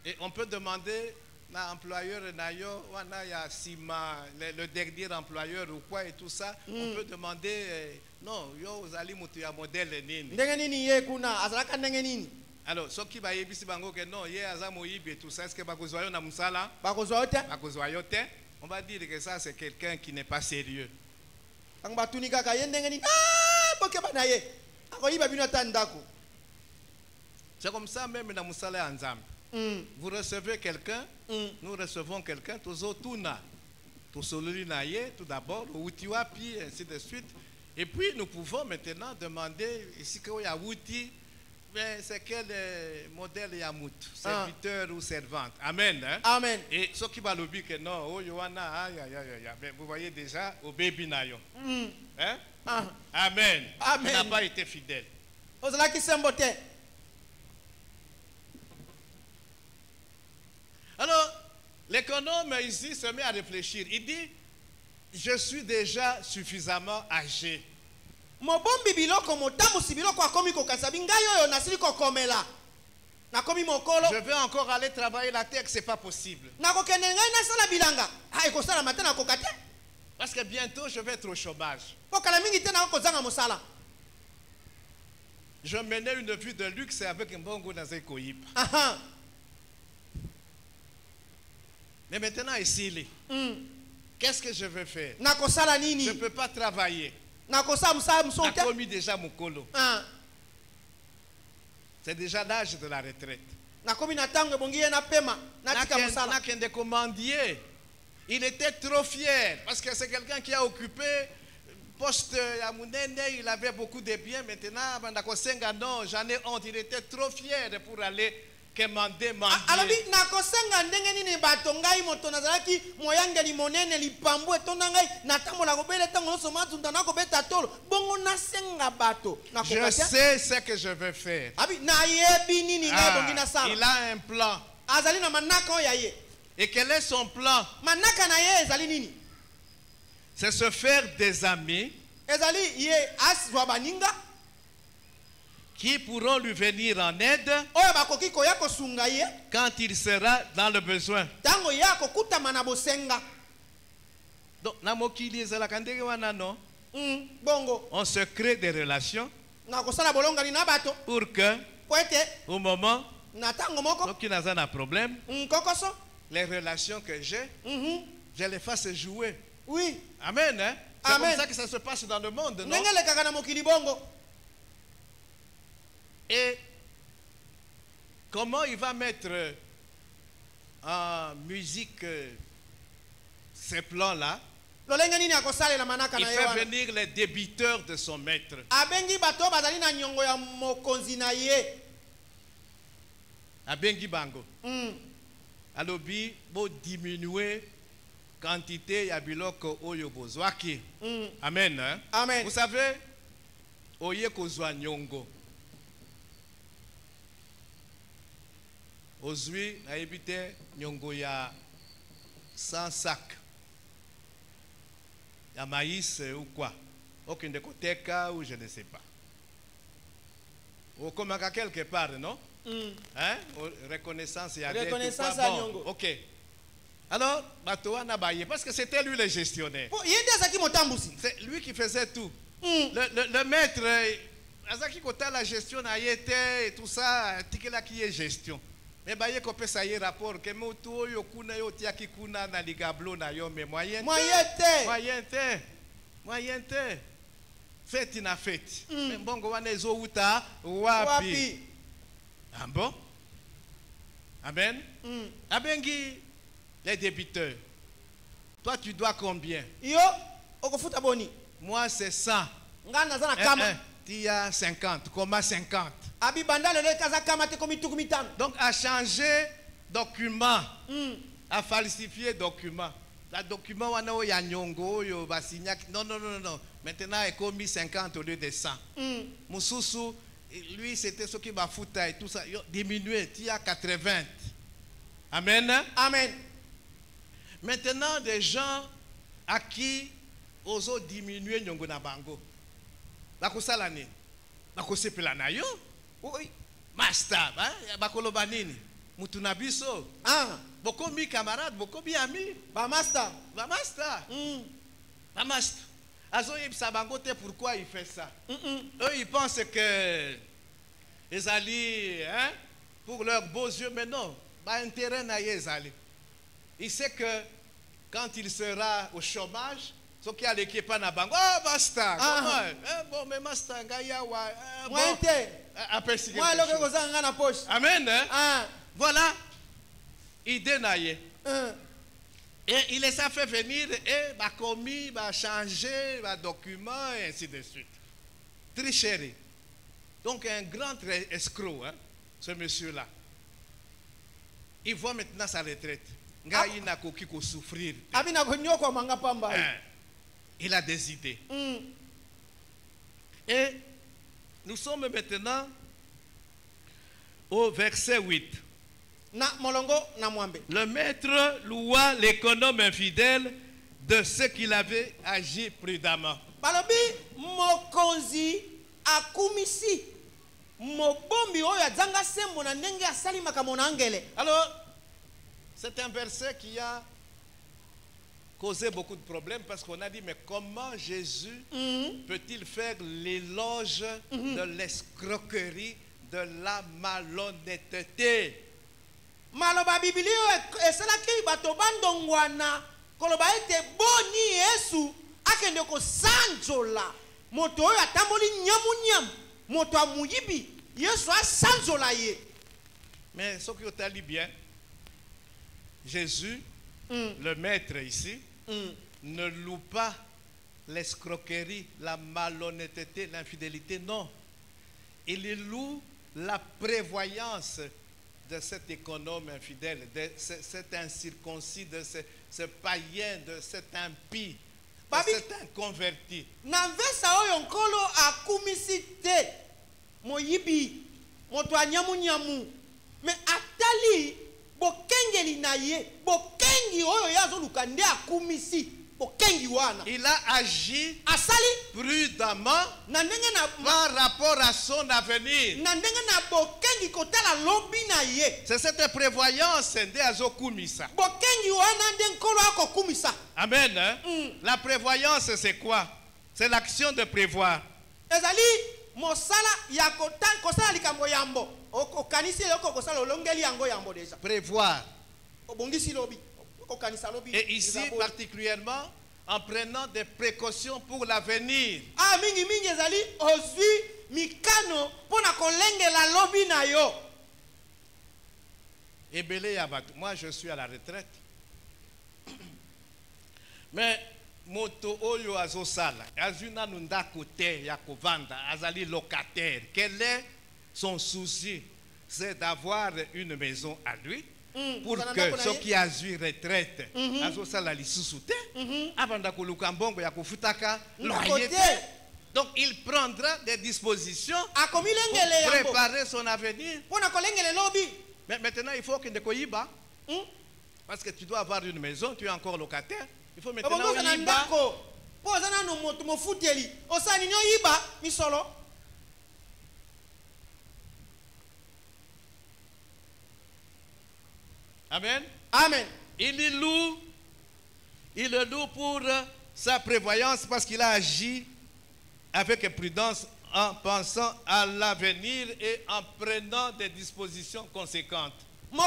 Et on peut demander na employeur na yo, wana ya sima, le dernier employeur ou quoi et tout ça, on peut demander, non, yo ozali mutu ya modèle nini. ndenge nini ye kuna azalaka ndenge nini Alors, ceux qui va yebisi bango que non, ye aza moyibi et tout ça, est-ce que bakozwa yo na musala? bakozwa yo te Bakozwa yo te? On va dire que ça c'est quelqu'un qui n'est pas sérieux. tango batuni kaka ye ndenge nini bokeba na ye akoyiba bino ata ndako C'est comme ça même dans musala ya nzambe. Vous recevez quelqu'un, nous recevons quelqu'un, tozo tuna, tosololi na ye tout d'abord, outiwa puis ainsi de suite. Et puis nous pouvons maintenant demander ici que ya outi, mais c'est quel modèle ya mut, serviteur ou servante. Amen. Hein? amen Et ceux qui balobi que non, oh Yohana, vous voyez déjà au baby nayo. Hein? Amen. Amen. Tu n'as pas été fidèle. ozalaki sembo te Alors, l'économe ici se met à réfléchir. Il dit, je suis déjà suffisamment âgé. mobombi biloko motambusi biloko akomi kokanisa bingai oyo nasili kokomela nakomi mokolo Je vais encore aller travailler la terre, c'est pas possible. nakokende ngai nasala bilanga ekosalama te nakoka te Parce que bientôt, je vais être au chômage. po kala mingi te nakokozanga mosala Je menais une vie de luxe avec un bon goût dans un koyip. Mais maintenant, ici, qu'est-ce que je vais faire? nakosala Je ne nini peux pas travailler. nakosala mosala mosusu J'ai te commis déjà mon colo. C'est déjà l'âge de la retraite. nakomi na ntango ebongi ye napema natika mosala Nakende commandier. Il était trop fier parce que c'est quelqu'un qui a occupé poste à Mounene, il avait beaucoup de biens. Maintenant, Bandakosenga, non, j'en ai honte. Il était trop fier pour aller commander, alobi mendier. nakosenga ndenge nini bato ngai moto nazalaki moyangeli monene lipambu etonda ngai natambola kobela ntango nyonso matunda nakobeta tolo bongo nasenga bato Je nakoka te sais ce que je vais faire. abi nayebi nini ngai bongi Il nasala a un plan. azali na manaka oyo ya ye Et quel est son plan? manaka na ye ezali nini C'est se faire des amis ezali ye azwa baninga qui pourront lui venir en aide oyo bakoki koya kosunga ye quand il sera dans le besoin. ntango ye akokutama na bosenga. Donc, na mokili ezalaka ndenge wana non? Bongo On se crée des relations na kosala bolongani na bato pour que po ete au moment na ntango moko donc il n'a un problème, kokoso les relations que j'ai, je les fasse jouer. oui Amen. Hein? C'est Amen. comme ça que ça se passe dans le monde, non? ndenge elekaka na mokili bongo. Et comment il va mettre en musique ces plans-là? lolenge nini akosalela manaka Il na ye fait wana venir les débiteurs de son maître. abengi bato bazali na nyongo ya mokonzi na ye. Abengi bango. Alobi bo diminuer quantité ya biloko oyo bozwaki. Amen. Hein? Amen. Vous savez, oye kozwa nyongo. Ozwi na ebite nyongo ya 100 sacs. Ya maïs ou quoi. Aucun de koteka ou je ne sais pas. Ou comme à quelque part, non? Hein? Reconnaissance, il y a Reconnaissance des à bon, Nyongo. ok. Alors, Batoa Nabaye, parce que c'était lui le gestionnaire. Ye azaki motambusi. C'est lui qui faisait tout. Le maître, Azaki Kota la gestion a été et tout ça, Tikela qui est gestion. Mais Baye Kopé ça y est rapport, que Moto Yokuna Yotiaki Kuna na Ligablo na yo, mais moyen. Moyen te. Fête ina fête. Mais bon, wane zo uta wapi. Ah bon? Amen. Abengi les débiteurs. Toi tu dois combien? Yo okofuta boni. Moi c'est 100. Ngana zana kama. Tu as 50. Comment 50? Abi bandale le kaza kama te komi tukumitano. Donc à changer document, à falsifier document. La document wana o ya nyongo yo basigna. Non. Maintenant il commis 50 au lieu de 100. Mususu lui c'était ce qui m'a foutu et tout ça. Diminué, tu as 80. Amen. Amen. Maintenant des gens à qui oso diminuer nyongo na bango. Bakosala nini? Bakosepela na yo. Oui. Master, bakoloba nini? Mutu na biso. Bokomi camarade, bokomi ami. Ba master. Azo yebisa bango te pourquoi il fait ça. Eux ils pensent que les alliés, hein, pour leurs beaux yeux, mais non, pas intérêt na yezali. Il sait que quand il sera au chômage, ce qui a l'équipe na bango, oh basta, bon mais master gaya wa, bon, aperçu quelque chose. Amen. Hein? Voilà, idée na ye. Et il les a fait venir et va commis, va changer, va document et ainsi de suite. Tricherie. Donc un grand escroc, hein, ce monsieur-là. Il voit maintenant sa retraite. Il n'a qu'à souffrir. Il a des idées. Et nous sommes maintenant au verset 8. Le maître loua l'économe infidèle de ce qu'il avait agi prudemment. Balobi mokonzi akumisi mobombi oyo azanga sembo na ndenge asali makambo na angele. Alors, c'est un verset qui a causé beaucoup de problèmes parce qu'on a dit mais comment Jésus peut-il faire l'éloge de l'escroquerie, de la malhonnêteté? Maloba bibilio esalaki bato bandongwana koloba ete boni Yesu akende ko sanjola moto oyo atamboli nyamu moto amuyibi Yesu asanjola ye. Mais ce qui est bien, Jésus, le maître ici, ne loue pas l'escroquerie, la malhonnêteté, l'infidélité, non. Il loue la prévoyance de cet économe infidèle, de cet incirconcis, de ce païen, de cet impie, de cet inconverti. Navesa oyo nkolo akumisi te moyibi moto anyamu mais atali bokengeli na ye bokengi oyo yazoluka nde akumisi bokengi wana il a agi asali prudemment na ndenge na par rapport à son avenir. na ndenge na bokengi kotala lobi na ye. C'est cette prévoyance nde azokumisa. Bokengi wana nde nkolo akokumisa. Amen. Hein? La prévoyance, c'est quoi? C'est l'action de prévoir. Ezali mosala ya kosala likambo yambo. Okanisi yoko kosala olongeli yango yambo deja. Prévoir. Obongisi lobi. Okanisa lobi. Et ici, particulièrement, en prenant des précautions pour l'avenir. Ah, mingi mingi ezali ozwi mikano pona kolengela lobi na yo. Ebele Yabatou. Moi, je suis à la retraite. Mais moto oyo azosala azuna nunda kote ya kovanda azali locataire. Quel est son souci? C'est d'avoir une maison à lui pour que ceux qui a eu retraite azosala lisusu te abanda koluka mbongo ya kofutaka loyer. Donc il prendra des dispositions pour préparer son avenir. Mais maintenant il faut qu'il ne koyiba parce que tu dois avoir une maison, tu es encore locataire. Il faut maintenant yiba. Amen. Amen. Il le loue pour sa prévoyance parce qu'il a agi avec prudence en pensant à l'avenir et en prenant des dispositions conséquentes.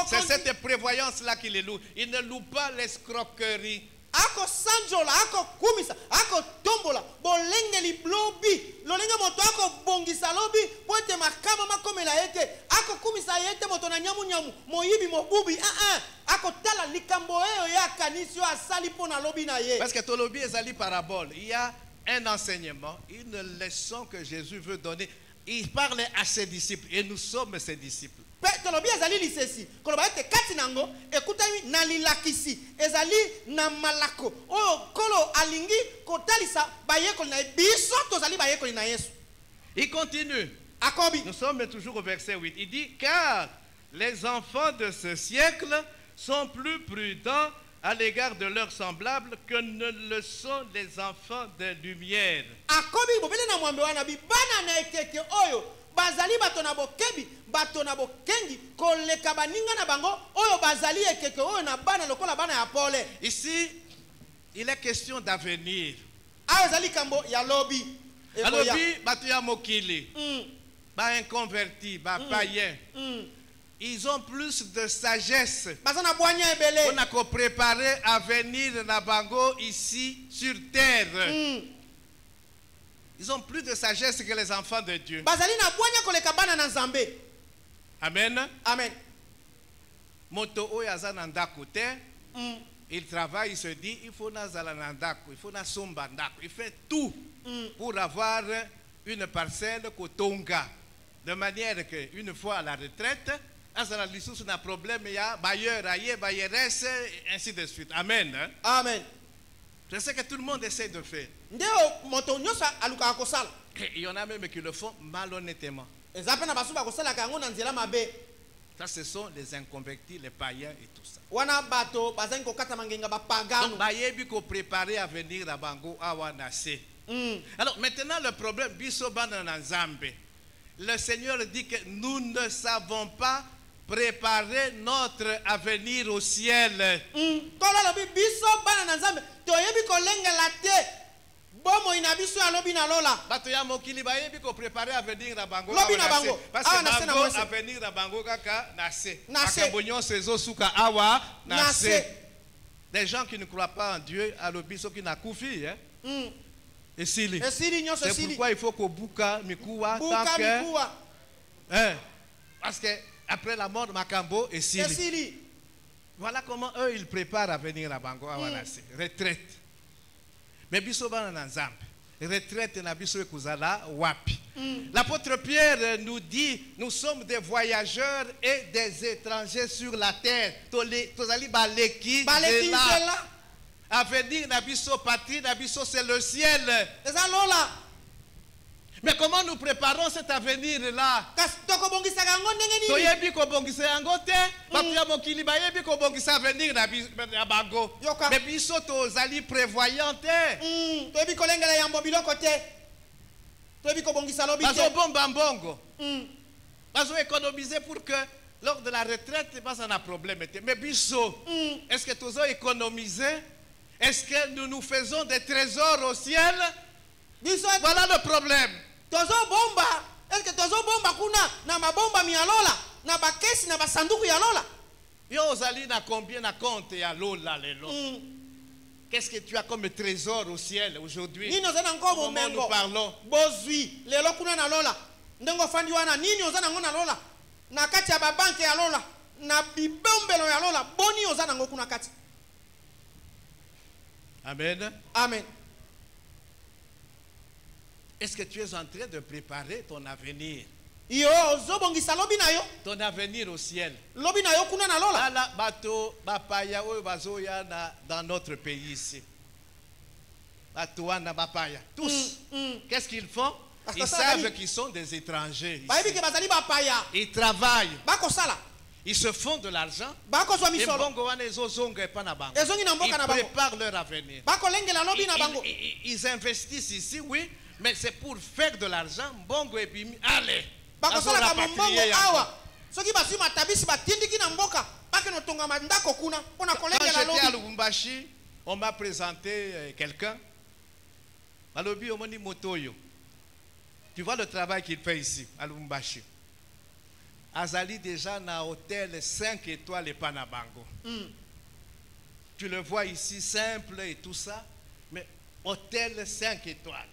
C'est cette prévoyance-là qu'il loue. Il ne loue pas l'escroquerie. Ako sanjola, ako kumisa, ako tombola, bolengeli lobi, lolenga moto ako bongisa lobi, poete makama makomela ete, ako kumisa ete moto na nyamu nyamu, moyibi mobubi, ako tala likambo eo ya kanisi yo asali pona lobi na ye. Parce que ton lobi ezali parabole. Il y a un enseignement, une leçon que Jésus veut donner. Il parle à ses disciples et nous sommes ses disciples. Tolobi ezali lisesi koloba ete kati nango ekutami na lilakisi ezali na malako oyo kolo alingi kotalisa bayekoli na biso tozali bayekoli na Yesu. Il continue. Akobi. Nous sommes toujours au verset 8. Il dit car les enfants de ce siècle sont plus prudents à l'égard de leurs semblables que ne le sont les enfants de lumière. Akobi bobele na mwambe wana bibana na ekeke oyo bazali bato na bokebi bato na bokengi koleka baninga na bango oyo bazali ekeke oyo na bana lokola bana ya pole. Ici il est question d'avenir. Ayo zali kambo ya lobi. Alobi bato ya mokili ba inconverti ba païen. Ils ont plus de sagesse. On a qu'à préparer à venir na bango ici sur terre. Ils ont plus de sagesse que les enfants de Dieu. Amen. Amen. Moto oyaza nandako te. Il travaille, il se dit, il faut nazala nandako, il faut na somba ndako. Il fait tout pour avoir une parcelle kotonga. De manière que une fois à la retraite, azala lisusu na problème ya bailleur, aye, bailleresse, ainsi de suite. Amen. Amen. Je sais que tout le monde essaie de faire. Il y en a même qui le font malhonnêtement. Ça, ce sont les inconvertis, les païens et tout ça. Donc, bayebi ko préparer à venir à Bango awanase. Alors, maintenant, le problème, le Seigneur dit que nous ne savons pas préparer notre avenir au ciel. Bato ya mokili bayebi ko préparer à venir na bango parce que bango à venir na bango kaka nase bakabonyo sezo suka awa nase. Des gens qui ne croient pas en Dieu alobi so ki na kufi et sili c'est pourquoi il faut ko buka mikuwa tant que parce que après la mort makambo et sili. Voilà comment eux ils préparent à venir à bango awa nase retraite. Mais biso bana na nzambe retraite na biso ekuzala wapi. L'apôtre Pierre nous dit nous sommes des voyageurs et des étrangers sur la terre. Tozali baleki là. Avenir na biso patrie na biso c'est le ciel. Mais comment nous préparons cet avenir-là? kasi tokobongisaka yango ndenge nini Toyebi kobongisa yango te, bato ya mokili bayebi kobongisa avenir na bango. Yoka. Mais biso tozali prévoyant te. toyebi kolengela yambo biloko te toyebi kobongisa lobi te Bazobomba mbongo. Mm. Bazo économiser pour que lors de la retraite, pas un problème. Mais biso, est-ce que tozo économiser? Est-ce que nous nous faisons des trésors au ciel? biso Voilà le problème. tozobomba eske tozobomba kuna na mabomba mialola na bakesi na basanduku ya lola Yo ozali na combien na compte ya lola lelo? Qu'est-ce que tu as comme trésor au ciel aujourd'hui? nini oza nango Au moment où nous bomengo parlons. bozwi lelo kuna na lola ndenge ofandi wana nini oza nango na lola na kati ya babanke ya lola na bibombelo ya lola boni oza nango kuna kati Amen. amen Est-ce que tu es en train de préparer ton avenir? yo ozobongisa lobi na yo Ton avenir au ciel. lobi na yo kuna na lola Ala bato bapaya oyo bazoya dans notre pays ici. Bato wana bapaya. Tous. Qu'est-ce qu'ils font? Parce que Ils ça, savent David, qu'ils sont des étrangers. ici. bayebi ke bazali bapaya Ils travaillent. bakosala Ils se font de l'argent. bakozwa Et misolo bongo wana ezozonga epa na bango. ezongi na Ils mboka na bango préparent leur avenir. bakolengela lobi na bango Ils investissent ici, oui, mais c'est pour faire de l'argent. Bongo et puis, allez. bakosalaka Azo mombongo rapatrier yango. awa soki bazwi matabisi batindiki na mboka bakende otonga mandako kuna mpo na Quand kolengela j'étais à lobi Lubumbashi, on m'a présenté quelqu'un. Malobi omoni motoyo. Tu vois le travail qu'il fait ici, à Lubumbashi. Azali déjà na hôtel 5 étoiles et Panabango. Tu le vois ici, simple et tout ça, mais hôtel 5 étoiles.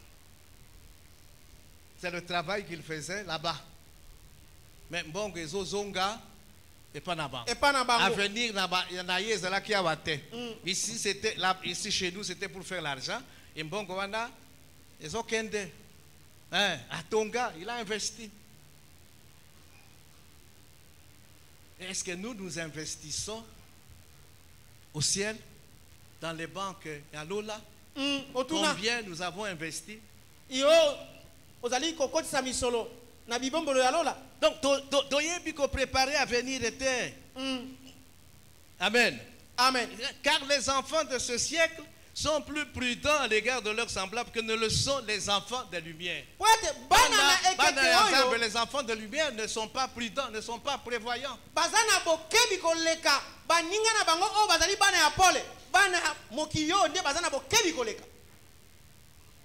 C'est le travail qu'il faisait là-bas. Mais Mbongo ezozonga et Panabango. epa na bango Avenir na yezala ki awate. Ici c'était là, ici chez nous c'était pour faire l'argent et Mbongo wana ezokende. Hein, à Tonga, il a investi. Est-ce que nous investissons au ciel dans les banques à Lola? otuna Combien nous avons investi? yo ozali kokotisa misolo na bibombolo ya lola Donc toyebi ko préparer à venir était. Amen. amen Car les enfants de ce siècle sont plus prudents à l'égard de leurs semblables que ne le sont les enfants de lumière. po ete bana na Bana ya ekeke Nzambe, oyo les enfants de lumière ne sont pas prudents, ne sont pas prévoyants. baza na bokebi koleka baninga na bango oyo bazali bana ya pole bana ya mokili oyo nde baza na bokebi koleka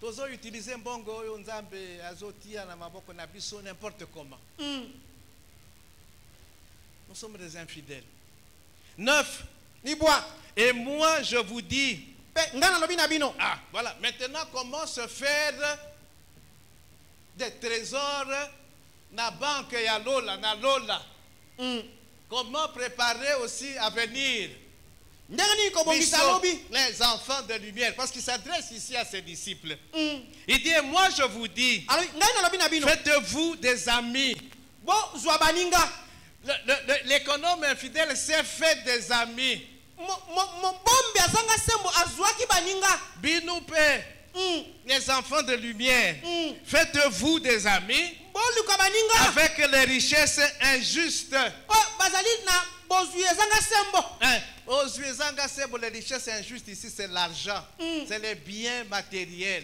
Tozo utiliser mbongo oyo Nzambe azotia na maboko na biso n'importe comment. Nous sommes des infidèles. 9. libwa Et moi je vous dis, mpe nga nalobi na bino ah voilà, maintenant comment se faire des trésors na banque ya Lola, na Lola. Comment préparer aussi à venir? ndenge nini kobongisa Biso, lobi les enfants de lumière, parce qu'il s'adresse ici à ses disciples. Il dit, moi je vous dis, alobi ngai nalobi na bino faites-vous des amis. bozwa baninga L'économe infidèle s'est fait des amis. mobombi azanga sembo azwaki baninga Binoupe, les enfants de lumière, faites-vous des amis boluka baninga avec les richesses injustes. oyo bazali na bozwi ezanga sembo Hein? Les richesses injustes ici, c'est l'argent, c'est les biens matériels,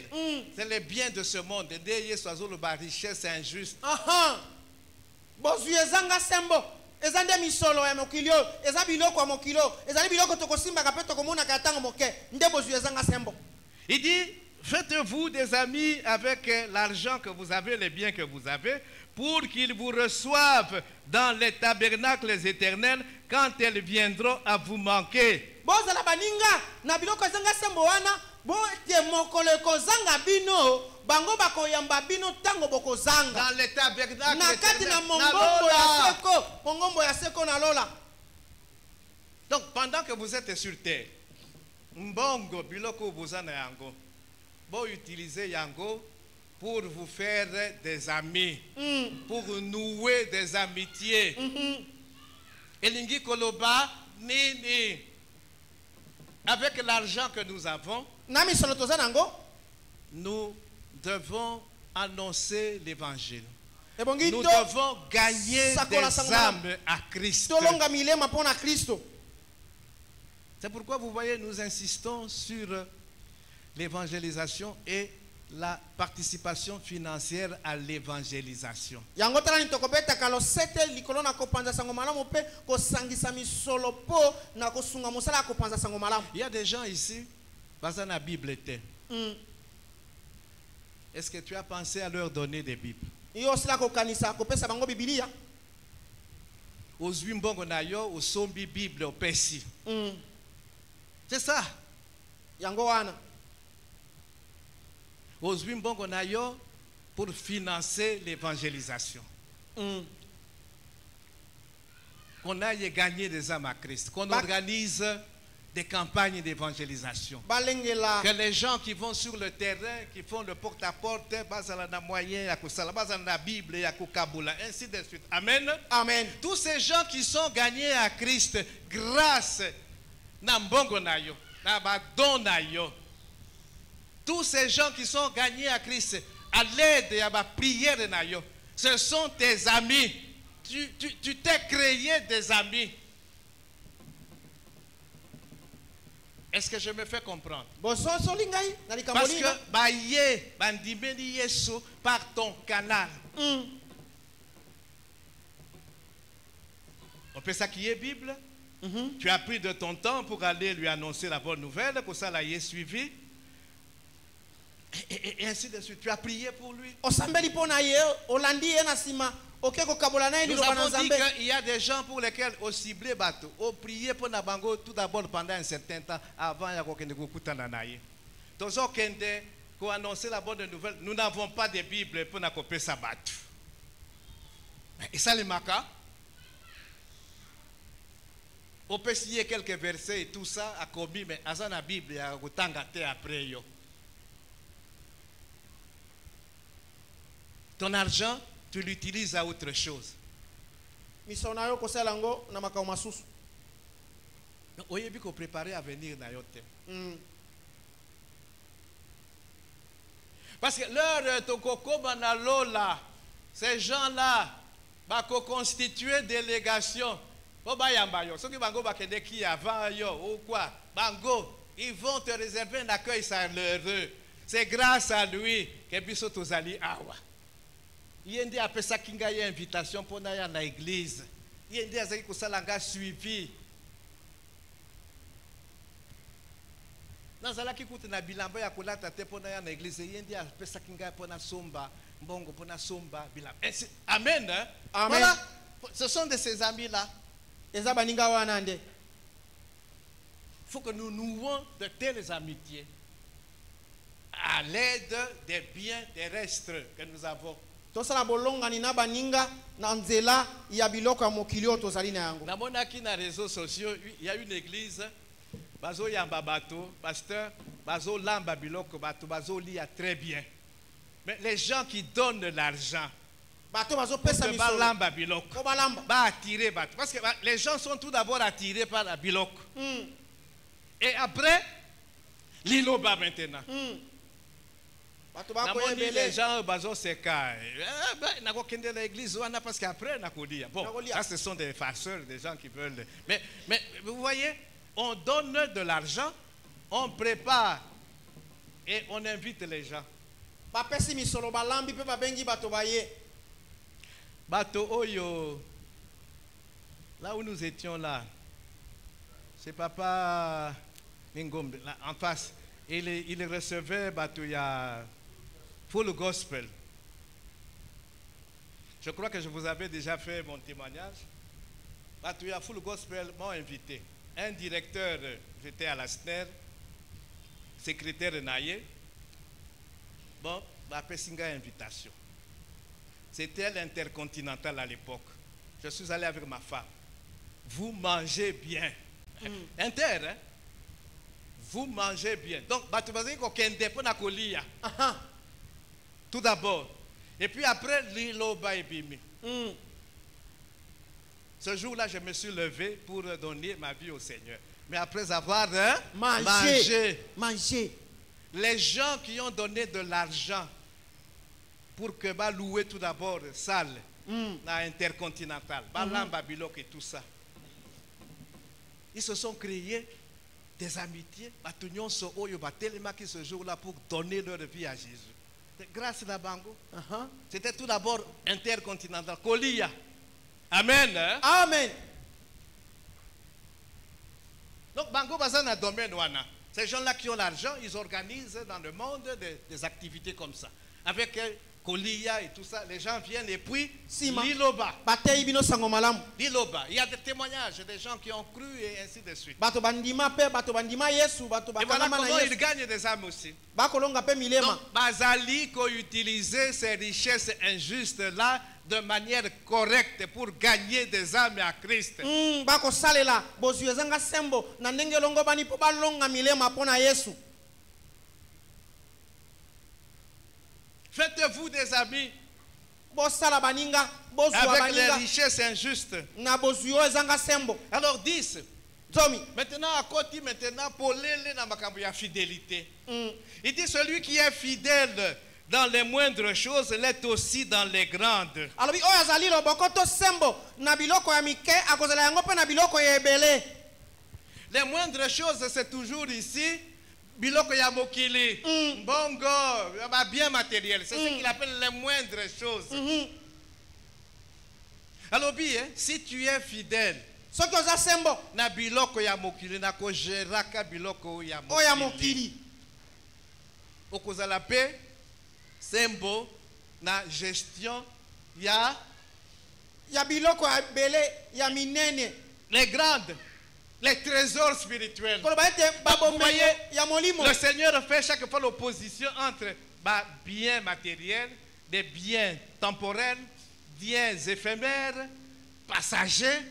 c'est les biens de ce monde. La richesse injuste. bozwi ezanga sembo eza nde misolo ya mokili oyo eza biloko ya mokili oyo ezali biloko tokosimbaka mpe tokomonaka ya ntango moke nde bozwi ezanga sembo Il dit, faites-vous des amis avec l'argent que vous avez, les biens que vous avez, pour qu'ils vous reçoivent dans les tabernacles éternels quand elles viendront à vous manquer. bozala baninga na biloko ezanga sembo wana bo ete mokolo ekozanga bino bango bakoyamba bino ntango bokozanga Dans les tabernacles na kati na éternels. mongombo ya seko na lola Donc pendant que vous êtes sur terre, mbongo biloko bozana yango, bo utiliser yango pour vous faire des amis, pour nouer des amitiés. Elingi koloba nini? Avec l'argent que nous avons, na misolo toza nango nous devons annoncer l'évangile. ebongi Nous to devons gagner sakola des sango âmes à Christ. tolonga milema mpona Kristo. C'est pourquoi vous voyez, nous insistons sur l'évangélisation et la participation financière à l'évangélisation. Yango tala ni tokobetaka losete likolo na kopanza sango malamu mpe kosangisa misolo po na kosunga mosala ya kopanza sango malamu. Il y a des gens ici, basés na Bible était. Est-ce que tu as pensé à leur donner des Bibles? Iyo sila kokanisa kopesa bango Biblia. Ozwi mbongo na yo, osombi Bible opesi. C'est ça. Yango wana. Ozwi mbongo na yo pour financer l'évangélisation. Qu'on aille gagner des âmes à Christ. Qu'on organise des campagnes d'évangélisation. Que les gens qui vont sur le terrain, qui font le porte-à-porte, basala na moyen, ya kusala, basala na Bible, ya kukabula, ainsi de suite. Amen. Amen. Tous ces gens qui sont gagnés à Christ grâce na mbongo na yo, na badon na yo. Tous ces gens qui sont gagnés à Christ à l'aide de la prière de Nayo, ce sont tes amis. Tu t'es créé des amis. Est-ce que je me fais comprendre? Parce que baye bandimeni Yesu par ton canal. On peut ça qui est Bible. Tu as pris de ton temps pour aller lui annoncer la bonne nouvelle, pour ça là il est suivi. Et ainsi de suite. Tu as prié pour lui. Nous avons dit qu'il y a des gens pour lesquels on ciblé bateau. On prié pour Nabango tout d'abord pendant un certain temps avant pour annoncer la bonne nouvelle. Nous n'avons pas de Bible pour n'accoper sa bateau. Et ça les maca. On peut signer quelques versets et tout ça a commis, mais à la Bible, il y a un après yo. Ton argent, tu l'utilises à autre chose. Oyebi ko préparer à venir na yote. Parce que leur tokoko banalola, ces gens-là, bako constituer délégation. Ceux qui bango bakende qui avant yo ou quoi, bango, ils vont te réserver un accueil chaleureux. C'est grâce à lui que biso tozali awa. Yende apesa kinga ya invitation pour na na église. Yende azaki kosalanga suivi. Nazalaki kutu na bilamba ya kolata te pour na église. Yende apesa kinga pour na somba, mbongo pour na somba bilamba. Amen. Hein? Amen. Voilà. Ce sont de ces amis là. Il faut que nous nouons de telles amitiés à l'aide des biens terrestres que nous avons. Na réseaux sociaux, il y a une église, bazo yamba bato, pasteur, bazo lamba biloko bato, bazo lia très bien. Mais les gens qui donnent l'argent, parce que les gens sont tout d'abord attirés par la biloc. Et après, l'iloba maintenant. Les gens bazo seka. L'église parce qu'après bon, ça ce sont des farceurs, des gens qui veulent. Mais vous voyez, on donne de l'argent, on prépare et on invite les gens. Bato Oyo, là où nous étions là, c'est papa Ningombe, là, en face, il recevait Bato ya full gospel. Je crois que je vous avais déjà fait mon témoignage. Bato ya full gospel m'ont invité. Un directeur, j'étais à la SNER, secrétaire de Naye. Bon, bah, Pessinga invitation. C'était l'Intercontinental à l'époque. Je suis allé avec ma femme. Vous mangez bien. Inter, hein? Vous mangez bien. Donc, tout d'abord. Et puis après, l'Iloba et Bimi. Ce jour-là, je me suis levé pour donner ma vie au Seigneur. Mais après avoir mangé, les gens qui ont donné de l'argent, pour que bah louer tout d'abord salle dans Intercontinental, Lamba Bilok et tout ça. Ils se sont créés des amitiés, qui ce jour-là pour donner leur vie à Jésus. Grâce à Bango. C'était tout d'abord Intercontinental, Kolia. Amen. Hein? Amen. Donc Bango Bazan a domaine wana. Ces gens-là qui ont l'argent, ils organisent dans le monde des activités comme ça. Avec Kolia et tout ça, les gens viennent et puis Liloba. Liloba. Il y a des témoignages des gens qui ont cru et ainsi de suite. Et voilà comment ils gagnent des âmes aussi. Donc, Bazali qui utilisé ces richesses injustes là de manière correcte pour gagner des âmes à Christ. Faites-vous des amis avec les richesses injustes. Alors 10. Maintenant, à côté, maintenant, pour la fidélité. Il dit celui qui est fidèle dans les moindres choses l'est aussi dans les grandes. Les moindres choses, c'est toujours ici. Biloko ya mokili, bongo, bien matériel. C'est ce qu'il appelle les moindres choses. Alors bien, si tu es fidèle, na biloko ya mokili, na ko geraka biloko ya mokili. Okozala pe sembo na gestion ya biloko ya bele ya minene. Les grandes. Les trésors spirituels. Vous voyez, le Seigneur fait chaque fois l'opposition entre biens matériels, des biens temporels, biens éphémères, passagers,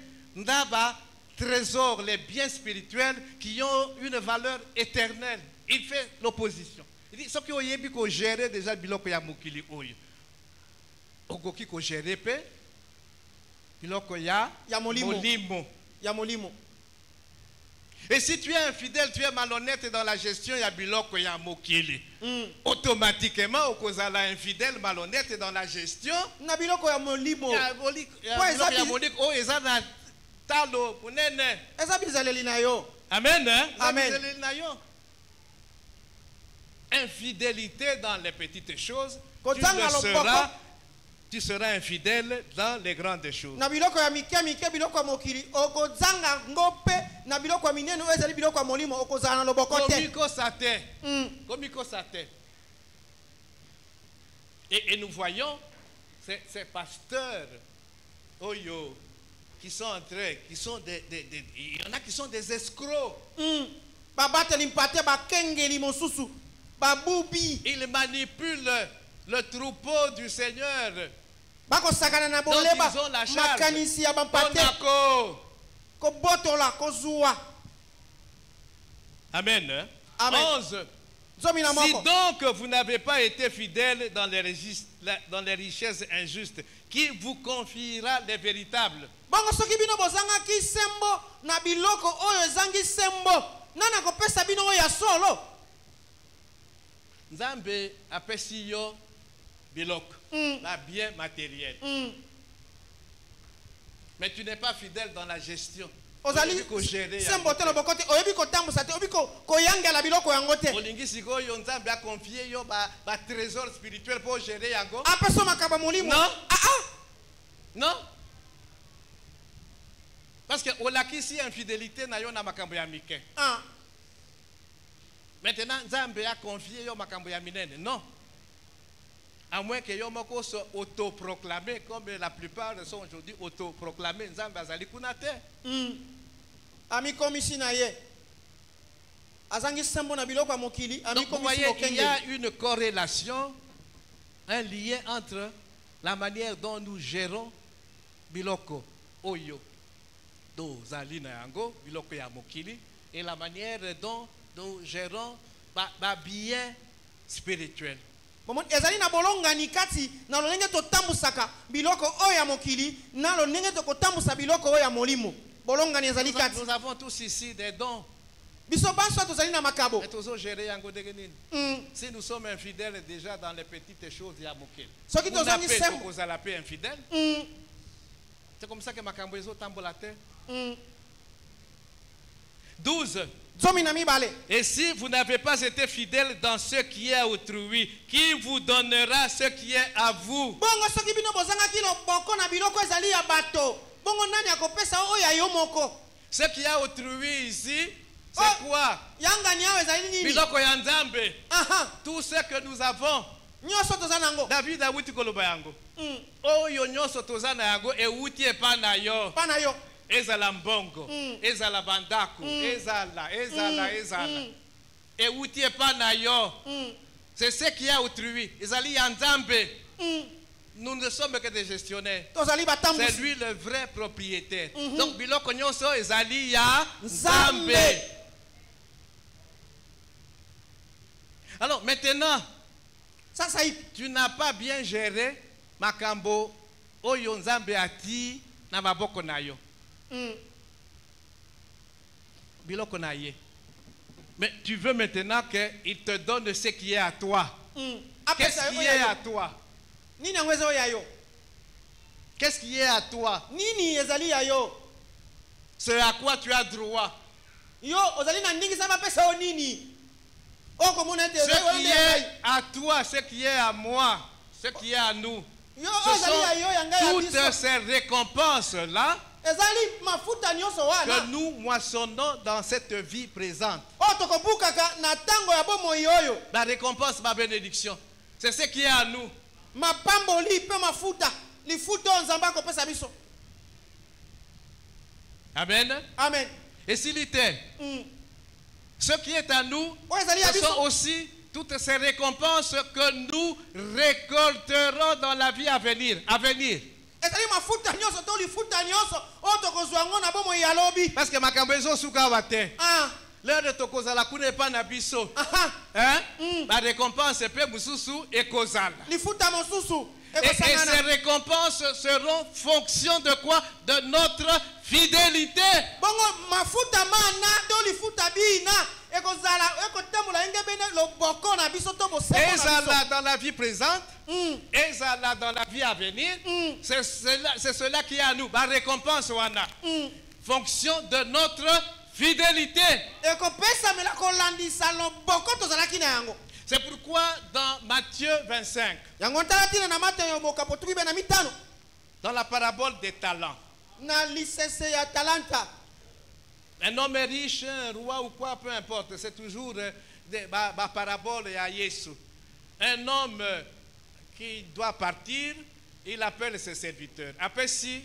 trésors, les biens spirituels qui ont une valeur éternelle. Il fait l'opposition. Il dit, ce qui ont géré déjà biloko ya mokili oyo. Ogoki ko géré pe biloko ya molimo. Ya molimo. Et si tu es infidèle, tu es malhonnête dans la gestion, il y a biloko ya mokili. Automatiquement, au cause de infidèle, malhonnête dans la gestion, na biloko ya molimo. Ya molimo, oh, ezana talo, munene. Ezabizaleli na yo. Amen, hein? Amen. Infidélité dans les petites choses, tu seras infidèle dans les grandes choses. Na biloko ya mike biloko ya mokili okozanga ngope na biloko ya minene ezali biloko ya molimo okozana na loboko te. Komiko sate. Et nous voyons ces pasteurs oyo qui sont entrés, qui sont il y en a qui sont des escrocs. Babateli mpate bakengeli mosusu babubi. Ils manipulent le troupeau du Seigneur. Dont ils ont la charge. Amen. Amen. 11. Si donc vous n'avez pas été fidèle dans les richesses injustes, qui vous confiera les véritables? Nzambe apesi yo biloko, la bien matériel. Mais tu n'es pas fidèle dans la gestion. Ozali sembo te loboko te oyebi kotambusa te oyebi koyangela biloko yango te. Olingi sikoyo Nzambe a confié yo ba trésor spirituel pour gérer yango. Apeso makaba molimo. Non. Non. Parce que olakisi infidélité na yo na makambo ya mike. Maintenant, Nzambe a confié yo makambo ya minene. Non. À moins que yo moko soit autoproclamé, comme la plupart sont aujourd'hui autoproclamés. Nzambe azali kuna te. Ami komisi na ye. Azangi sembo na biloko ya mokili. Donc vous voyez, il y a une corrélation, un lien entre la manière dont nous gérons biloko oyo do zali na yango biloko ya mokili et la manière dont nous gérons bien spirituel. Ezali na bolongani kati na lolenge to tambusaka biloko oyo ya mokili na lolenge to kotambusa biloko oyo ya molimo. Bolongani ezali kati. Nous avons tous ici des dons. biso banso tozali na makabo. Mais toujours gérer yango ndenge nini. Si nous sommes infidèles déjà dans les petites choses, il y a moqué. Soki On a tozangi fait sembo. qu'on la paix infidèle. C'est comme ça que makambo ezo tambola te. 12. Zomi na mibale. Et si vous n'avez pas été fidèle dans ce qui est à autrui, qui vous donnera ce qui est à vous? Bongo soki bino bozangaki loboko na biloko ezali ya bato. Bongo nani akopesa oyo ya yo moko? Ce qui est à autrui ici, c'est quoi? Yanga ni awe ezali nini? Biloko ya Nzambe. Aha. Tout ce que nous avons. Nyoso tozana yango. David awuti koloba yango. Oyo nyonso tozana yango ewuti epa na yo. Pana yo. Ezala mbongo, ezala bandako, ezala. Ewuti epa na yo. C'est ce qui est autrui. Ezali ya Nzambe. Nous ne sommes que des gestionnaires. Tozali batambusi. C'est lui le vrai propriétaire. Donc biloko nyonso ezali ya Nzambe. Alors maintenant, Sasa hivi tu n'as pas bien géré makambo oyo Nzambe ati na maboko na yo. Biloko na ye. Mais tu veux maintenant qu'il te donne ce qui est à toi. Qu'est-ce qui est à toi? Nini angweza oya yo? Qu'est-ce qui est à toi? Nini ezali ya yo? Ce à quoi tu as droit. Yo ozali na ndingi sama pesa o nini? Oko mona ete Ce qui est à toi, ce qui est à moi, ce qui est à nous. Yo Ce ozali ya yo yanga ya sont biso. toutes ces récompenses-là Ezali mafuta nyoso que wana. nous moissonnons dans cette vie présente. O tokobukaka na tango ya bomoi oyo. La récompense, ma bénédiction, c'est ce qui est à nous. Mapamboli pe mafuta. Lifuta o nzamba akopesa biso. Amen. Amen. Et s'il était, ce qui est à nous, O ezali ya ce sont biso. aussi toutes ces récompenses que nous récolterons dans la vie à venir. À venir. Ezali mafuta nyoso to lifuta nyoso. O tokozwa ngo na bomoi ya lobi. Parce que makambo ezosuka awa te. Ah. L'heure de tokozala kuna epa na biso. Aha. Hein? La récompense pe mususu ekozala. Lifuta mosusu. Et ces récompenses seront fonction de quoi? De notre fidélité. Bongo mafuta mana do lifuta bina. Ekozala ekotamula ngebene loboko na biso to boseko na biso. Ezala dans la vie présente. Ezala dans la vie à venir. C'est cela qui est à nous. La récompense wana. Fonction de notre fidélité. Ekopesa mela kolandisa loboko tozalaki na yango. C'est pourquoi dans Matthieu 25, Yango ntalatina na Mateyo mokapo tukibe na mitano. dans la parabole des talents, Na lisese ya talanta. un homme est riche, un roi ou quoi, peu importe, c'est toujours ma parabole à Yesu. Un homme qui doit partir, il appelle ses serviteurs. Après si,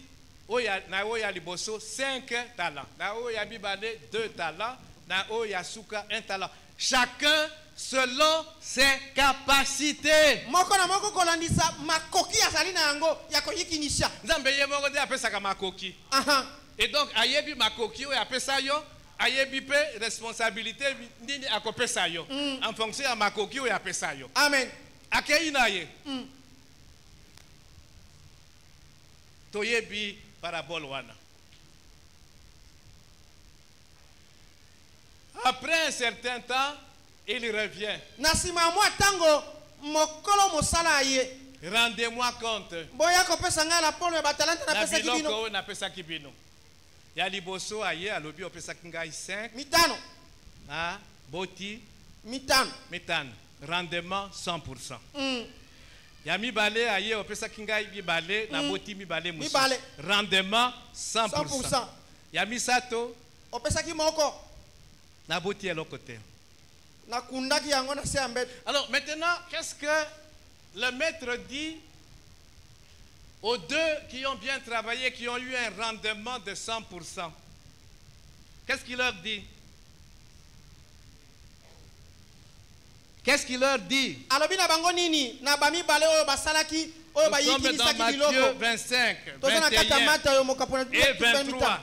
na oya liboso 5 talents, na oya bibale 2 talents, na oya suka 1 talent. Chacun selon ses capacités. Moko na moko kolandisa makoki azali na yango ya koyikinisha. Nzambe ye moko nde apesaka makoki. Aha. Et donc ayebi makoki oyo apesa yo, ayebi pe responsabilité nini akopesa yo en fonction ya makoki oyo apesa yo. Amen. Akei na ye. Toyebi parabole wana. Après un certain temps, il revient. Na sima mwa tango mokolo mosala ye. Rendez-moi compte. Boya kopesa nga la polo ya batalanta na Na pesa biloko kibino. oyo napesaki bino. Ya liboso aye alobi opesaki ngai 5. Mitano. Na boti Mitano. mitano. Rendement 100%. Ya mibale aye opesaki ngai mibale na boti mibale musu. Mibale. Rendement 100%. 100%. Ya misato Opesaki moko. na boti eloko te. Na kundaki yango na se ambeto. Alors maintenant, qu'est-ce que le maître dit aux deux qui ont bien travaillé, qui ont eu un rendement de 100%? Qu'est-ce qu'il leur dit? Qu'est-ce qu'il leur dit? Alobi na bango nini na bami bale oyo basalaki oyo Nous sommes dans bayikinisaki Matthieu biloko. 25, Toza na kata 21 mata oyo mokapo na et 23.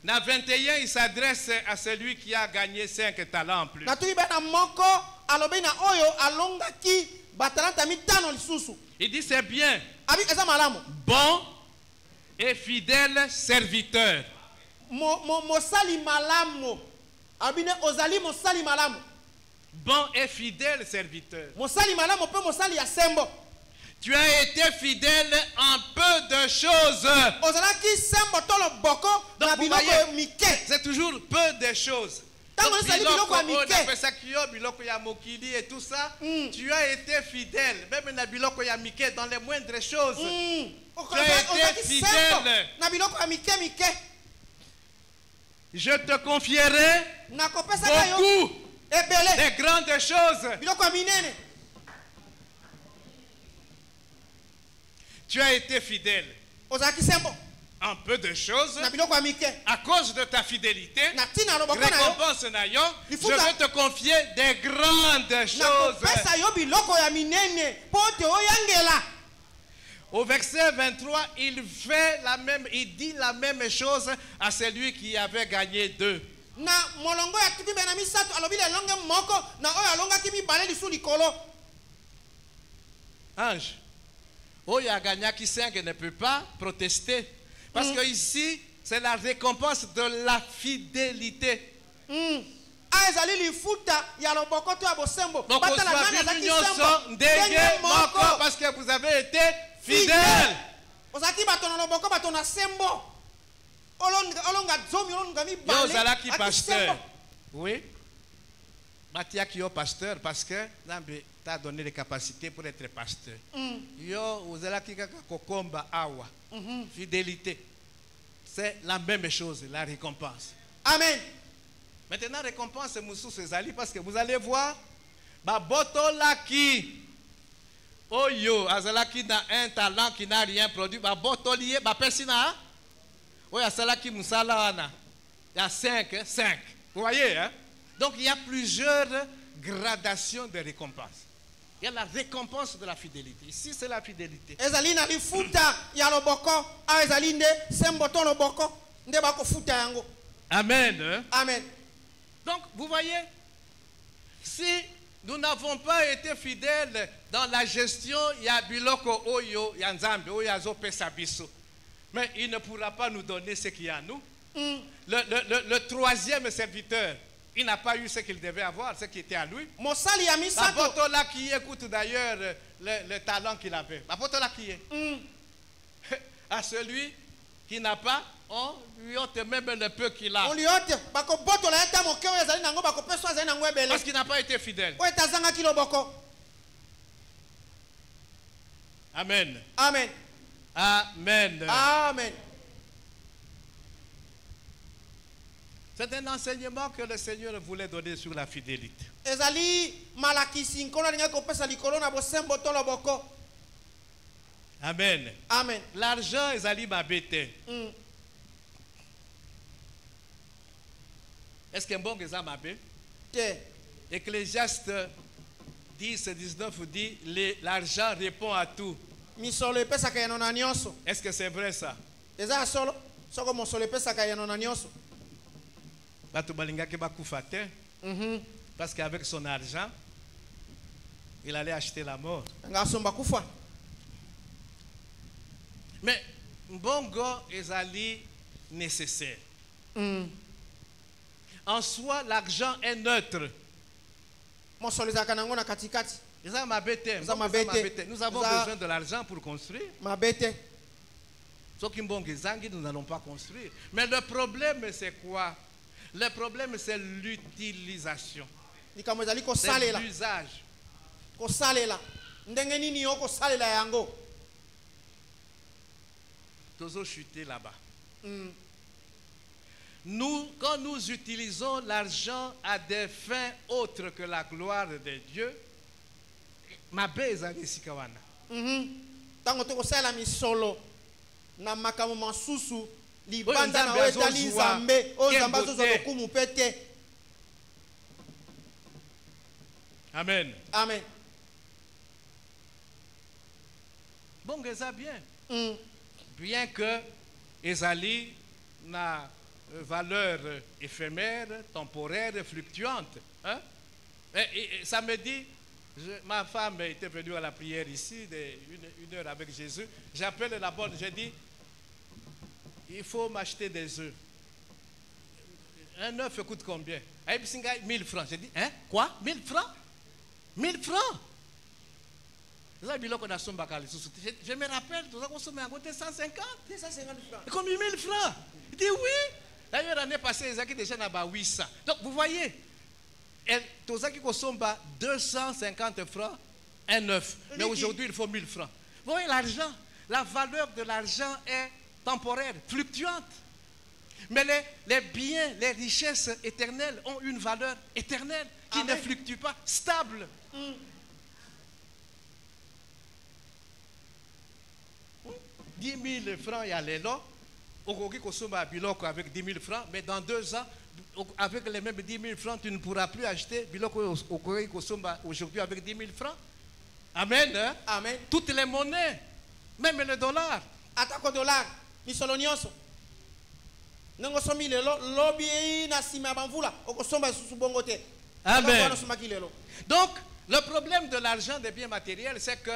Dans 21, il s'adresse à celui qui a gagné 5 talents en plus. Na tuki bana moko alobi na oyo alongaki batalanta mitano lisusu. Il dit c'est bien, Abi eza malamu. bon et fidèle serviteur. Mosali malamu. abine ozali mosali malamu. Bon et fidèle serviteur. Mosali malamu pe mosali ya sembo. Tu as été fidèle en peu de choses. Ozalaki sembo tolo boko na vous biloko voyez, mike. c'est toujours peu de choses. Tango Donc, ezali biloko ya mike. biloko ya mokili et tout ça, tu as été fidèle. Même na biloko ya mike, dans les moindres choses. Tu as été fidèle. Na biloko ya mike mike. Je te confierai Nakopesa yo beaucoup ebele. des grandes choses. Biloko ya minene. Tu as été fidèle Ozalaki sembo en peu de choses. na biloko ya mike. À cause de ta fidélité, Na tina loboko na yo. récompense na yo, je Lifuta. vais te confier des grandes choses. Nakopesa yo biloko ya minene po te oyangela. Au verset 23, il dit la même chose à celui qui avait gagné 2. Na molongo ya tipi bena misato alobi le longe moko na oyo alongaki mibale lisu likolo. Ange, Oyo Aganyaki 5 ne peut pas protester. Parce que ici, c'est la récompense de la fidélité. Donc, on soit nyonso ndenge moko parce que vous avez été fidèles. Yo zalaki pasteur. Oui. Matiaki yo pasteur parce que Nambe t'a donné les capacités pour être pasteur. Yo zalaki kaka kokomba awa. Fidélité. C'est la même chose, la récompense. Amen. Maintenant, récompense Moussou Sezali parce que vous allez voir, Babotolaki, Oyo, Azalaki dans un talent qui n'a rien produit, Babotolié, Bapesina, Oyo, Azalaki Moussalana, il y a 5. Vous voyez, hein? Donc il y a plusieurs gradations de récompense. Il y a la récompense de la fidélité. Ici, c'est la fidélité. Ezali na lifuta ya loboko, a ezali nde semboto loboko, nde bako futa yango. Amen. Amen. Donc, vous voyez, si nous n'avons pas été fidèles dans la gestion, il y a Biloko Oyo, Yanzambe, Oyazo Pesabiso. Mais il ne pourra pas nous donner ce qu'il y a à nous. Le troisième serviteur, il n'a pas eu ce qu'il devait avoir, ce qui était à lui. Mosali ya misato. Bapotola qui écoute d'ailleurs le talent qu'il avait. Bapotola qui est. À celui qui n'a pas, on lui ôte même le peu qu'il a. On lui ôte, bako boto la eta moke oyo ezali nango bako peso ezali nango ebele. Parce qu'il n'a pas été fidèle. Oyo tazanga ki loboko. Amen. Amen. Amen. Amen. C'est un enseignement que le Seigneur voulait donner sur la fidélité. Ezali malakisi nkono linga ko pesa likolo na bosembo to loboko. Amen. Amen. L'argent ezali mabete. Est-ce que bon eza mabe? Te. Ecclésiaste 10:19 dit l'argent répond à tout. Misolo epesaka yano na nyonso. Est-ce que c'est vrai ça? Eza solo soko mosolo epesaka yano na nyonso. Bato balingaki bakufa te. Parce qu'avec son argent, il allait acheter la mort. Ngasomba kufa. Mais mbongo ezali nécessaire. En soi, l'argent est neutre. Mosolo ezaka nango na katikati. Nous avons besoin de l'argent pour construire. Mabete. Sauf que nous n'allons pas construire. Mais le problème, c'est quoi? Le problème, c'est l'utilisation. C'est l'usage. Toujours chuter là-bas. Nous, quand nous utilisons l'argent à des fins autres que la gloire de Dieu, ma bezali sikawana. Tango to kosala misolo na makamo masusu libanda na wetali nzambe o nzamba zo lokumu pete. Amen. Amen. Bon ça bien. Bien que ezali na valeur éphémère, temporaire, fluctuante, hein? Et ça me dit, ma femme était venue à la prière ici, une heure avec Jésus. J'appelle la bonne, j'ai dit, il faut m'acheter des œufs. Un œuf coûte combien? 1000 francs. J'ai dit, hein? Quoi? 1000 francs? 1000 francs? Je me rappelle, tout ça qu'on somme à côté 150. 150 francs. Comme 1000 francs. Il dit oui. D'ailleurs, l'année passée, ils ont déjà 800. Donc, vous voyez, tout ça qui consomme 250 francs, un neuf. Mais aujourd'hui, il faut 1000 francs. Vous voyez, l'argent, la valeur de l'argent est temporaire, fluctuante. Mais les biens, les richesses éternelles ont une valeur éternelle qui Amen. Ne fluctue pas, stable. 10 000 francs, il y a les lots. Aujourd'hui, consomme avec 10 000 francs, mais dans 2 ans, avec les mêmes 10 000 francs, tu ne pourras plus acheter aujourd'hui avec 10 000 francs. Amen. Hein? Amen. Toutes les monnaies, même le dollar. Attaque au dollar, misolonioso. Nango somi lelo lobby na sima banvula okosomba susu bongote. Amen. Donc, le problème de l'argent des biens matériels, c'est que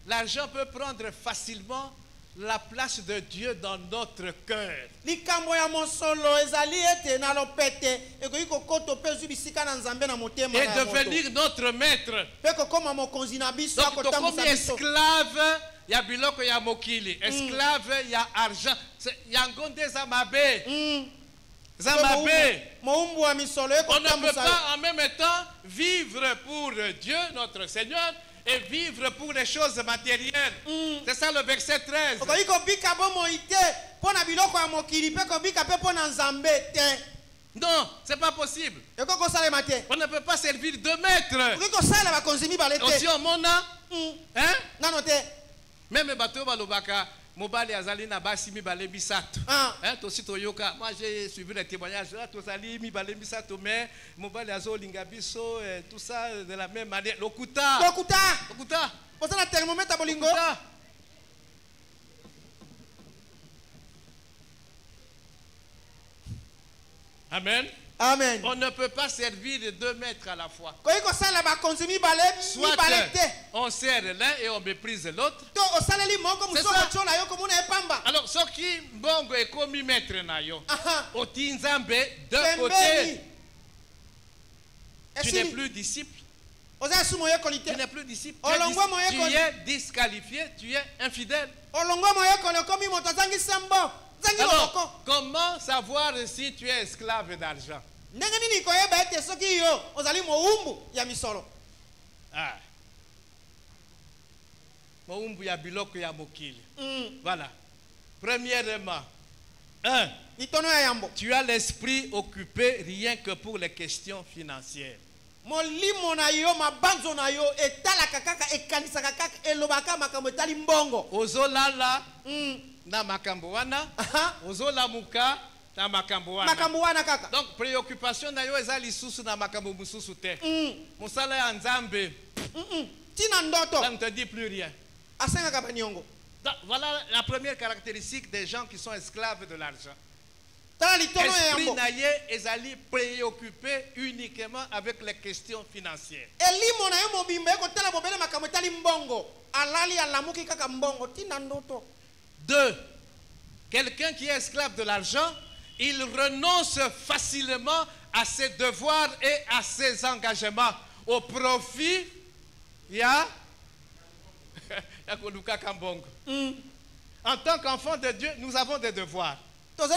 l'argent peut prendre facilement la place de Dieu dans notre cœur. Et devenir notre maître. Donc, comme esclave, il y a biloko, il y a mokili. Esclave, il y a argent. Il y a ngonde zamabe. On ne peut pas en même temps vivre pour Dieu, notre Seigneur, et vivre pour les choses matérielles. C'est ça le verset 13. Non, c'est pas possible. On ne peut pas servir 2 maîtres. Aussi au monde, hein? Même bateau balobaka, mobali azali na basi mi bale bisato. Hein, tosi toyoka. Moi j'ai suivi les témoignages là, tosali mi bale bisato, mais mobali azo linga biso, tout ça de la même manière. Lokuta. Posa na thermomètre bolingo. Amen. Amen. On ne peut pas servir 2 maîtres à la fois. Soit on sert l'un et on méprise l'autre. Alors, ce qui bongo est comme maître nayo, au tinzambe de côté, tu n'es plus disciple. Tu n'es plus disciple. Tu es disqualifié, tu es infidèle. Alors, comment savoir si tu es esclave d'argent? Voilà. Premièrement, 1. Tu as l'esprit occupé rien que pour les questions financières. Ozolala na makambo wana, ozolamuka na makambo wana. Donc préoccupation na yo eza lisusu na makambo mususu te. Musala ya nzambe. Ça ne te dit plus rien. Donc, voilà la première caractéristique des gens qui sont esclaves de l'argent. Esprit naye ezali préoccupé uniquement avec les questions financières. 2. Quelqu'un qui est esclave de l'argent, il renonce facilement à ses devoirs et à ses engagements au profit. En tant qu'enfant de Dieu, nous avons des devoirs. Un des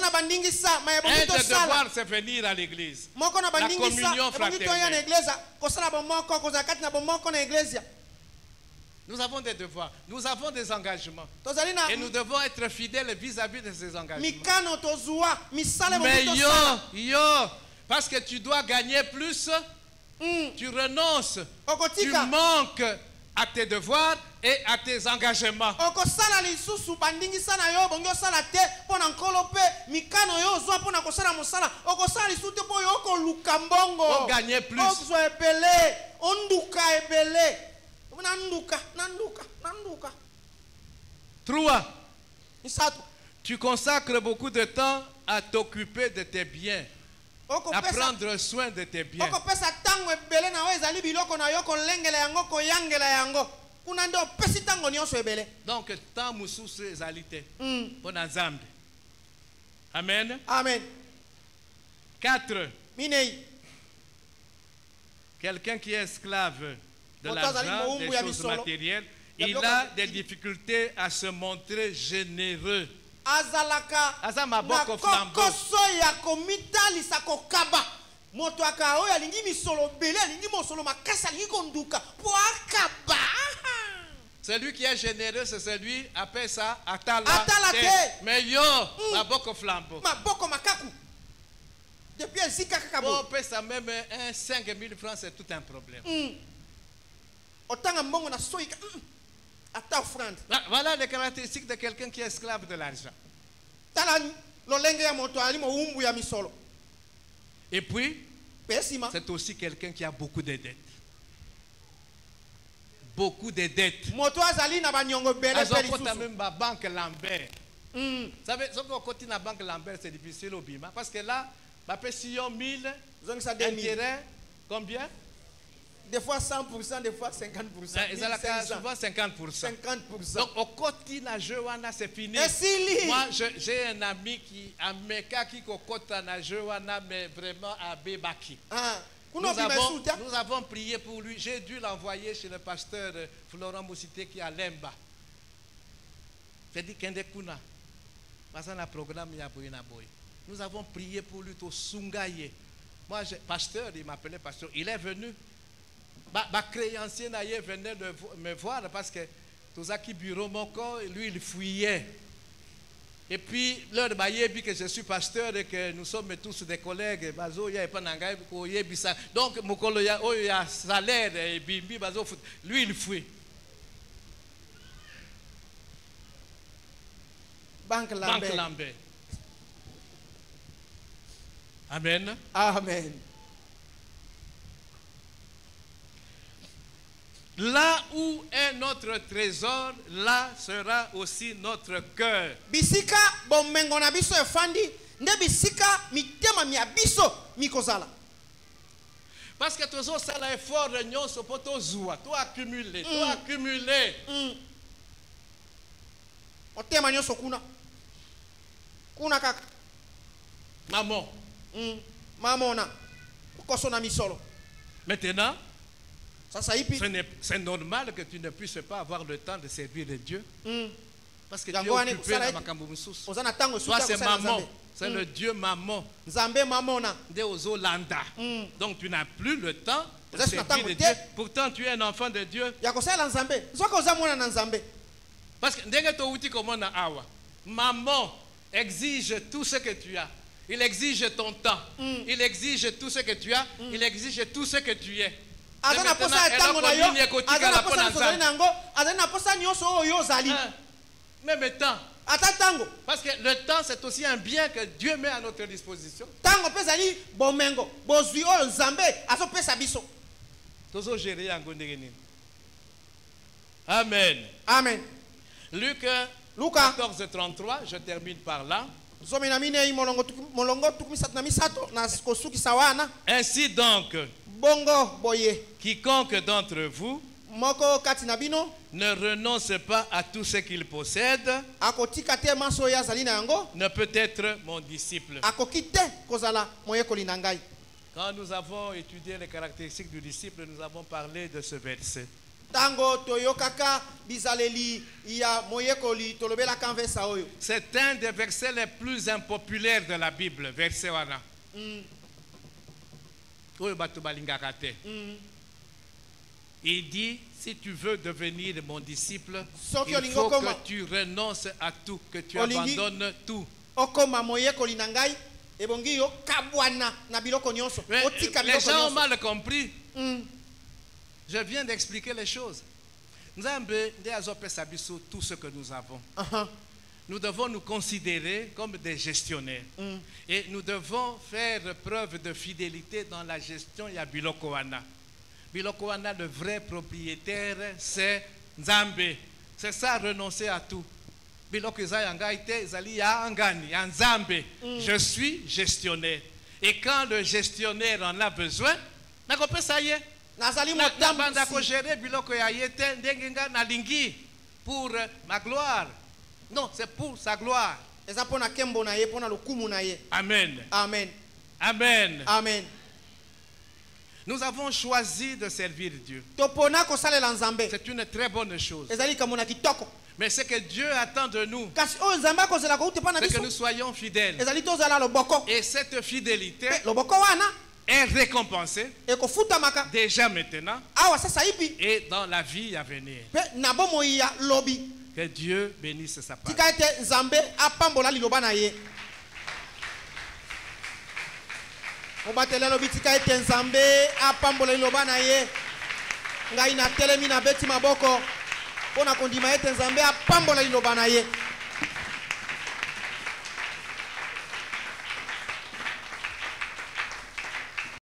devoirs, c'est venir à l'église. La communion fraternelle. Nous avons des devoirs, nous avons des engagements. Et nous devons être fidèles vis-à-vis de ces engagements. Mais parce que tu dois gagner plus, tu renonces, tu manques à tes devoirs et à tes engagements. On gagne plus. 3. Tu consacres beaucoup de temps à t'occuper de tes biens, à prendre soin de tes biens. Donc, temps mususu ezalité. Bon ensemble. Amen. Amen. 4. quelqu'un qui est esclave de Moto l'argent, azali moumbu des ya choses misolo. matérielles, Ya il biloko a ya- des difficultés à se montrer généreux. azalaka Aza maboko na flambeau. kokoso ya komitalisa kokaba moto aka oyo alingi misolo bele alingi mosolo makasi alingi konduka po akaba. Celui qui est généreux, c'est celui, appelle ça atala Atala te. te. Mais yo, maboko flambeau. Maboko makaku depuis ezika kaka Bon, bo paie ça même 5 000 francs, c'est tout un problème. otanga mbongo na soika ata offrande Voilà les caractéristiques de quelqu'un qui est esclave de l'argent. tala lolenge ya moto ali moumbu ya misolo. Et puis, Pe sima c'est aussi quelqu'un qui a beaucoup de dettes. Beaucoup de dettes. moto azali na banyongo bele pe Azokota lisusu. même la banque Lambert. Vous savez, ce qu'on continue la banque Lambert, c'est difficile au Bima. Parce que là, bah, si on 1000, Zongisa 2000 intérêt, combien? des fois 100%, des fois 50%. Ils ont 1500, souvent 50%. 50%. Donc, au quotidien, Joana, c'est fini. Et si Moi, j'ai un ami qui a meka qui kokota na Joana, mais vraiment à Bebaki. Kuno bimasuta Nous avons prié pour lui. J'ai dû l'envoyer chez le pasteur Florent Moussité qui est à Lemba. J'ai dit Kende Kuna. Programme nous avons prié pour lui au Sungaye. Moi, pasteur, il m'appelait pasteur. Il est venu. Créancier venait de me voir parce que tous qui bureau mon corps, lui il fouillait. Et puis l'heure de bayebi que je suis pasteur et que nous sommes tous des collègues, bazo ya pas nangai ko yebisa. Donc mokolo ya o ya salaire et bimbi bazo lui il fouille. Banque Lambert. Amen. Amen. Là où est notre trésor, là sera aussi notre cœur. Bisika bomengo na biso efandi nde bisika mitema mia biso mikozala. Parce que toujours ça l'effort de nyonso po to zua, to accumuler. Otema nyonso kuna. Kuna kaka. Maman. Mamona. Koso na misolo. Maintenant, c'est normal que tu ne puisses pas avoir le temps de servir de Dieu. Parce que tu es Yango ane occupé kusala dans iti. Makambo. Ozana tango Toi, suka c'est kusala maman. Nzambe. C'est le Dieu maman. Nzambe mamona. De Ozolanda. Donc tu n'as plus le temps de Oza servir tango de te. Dieu. Pourtant, tu es un enfant de Dieu. Ya kosala Nzambe. Soka ozamona na Nzambe. Parce que ndenge to uti komona awa. Maman exige tout ce que tu as. Il exige ton temps. Il exige tout ce que tu as. Il exige tout ce que tu es. Azana posa tango na yo. Azana posa kozali nango. Azana posa nyonso oyo zali. Même temps. Ata tango. Parce que le temps, c'est aussi un bien que Dieu met à notre disposition. Tango pe zali bomengo. Bozwi oyo Nzambe azo pesa biso. Tozo gérer yango ndenge nini. Amen. Amen. Luc 14:33, je termine par là. Ainsi donc, bongo boye, quiconque d'entre vous moko kati na bino ne renonce pas à tout ce qu'il possède akotika te maso ya zali na yango ne peut être mon disciple. Akoki te kozala moyekoli na ngai. Quand nous avons étudié les caractéristiques du disciple, nous avons parlé de ce verset. Tango toyokaka bizaleli ya moyekoli tolobela kanvesa oyo. C'est un des versets les plus impopulaires de la Bible, verset wana. Oyo bato balingaka te. Il dit, si tu veux devenir mon disciple, il faut que tu renonces à tout, que tu abandonnes tout. Okoma moyekoli na ngai ebongi yo kabwana na biloko nyonso. Otika biloko nyonso. Les gens ont mal compris. Je viens d'expliquer les choses. Tout ce que nous avons. Nous devons nous considérer comme des gestionnaires. Et nous devons faire preuve de fidélité dans la gestion. Il y a Bilokoana. Bilokoana, le vrai propriétaire, c'est Nzambe. C'est ça, renoncer à tout. Je suis gestionnaire. Et quand le gestionnaire en a besoin, ça y est. Pour ma gloire. Non, c'est pour sa gloire. Amen. Amen. Amen. Amen. Amen. Nous avons choisi de servir Dieu. topona kosalela nzambe C'est une très bonne chose. ezali likambo na kitoko Mais ce que Dieu attend de nous, kasi oyo nzambe akozela kouta epai na c'est que biso nous soyons fidèles. ezali tozala loboko Et cette fidélité Pe loboko wana est récompensée ekofutamaka déjà maintenant awa sasa hivi et dans la vie à venir. pe na bomoi ya lobi Que Dieu bénisse sa parole. tika ete nzambe apambola liloba na ye obatela lobi tika ete nzambe apambola liloba na ye ngai na telemi na beti maboko mpona kondima ete nzambe apambola liloba na ye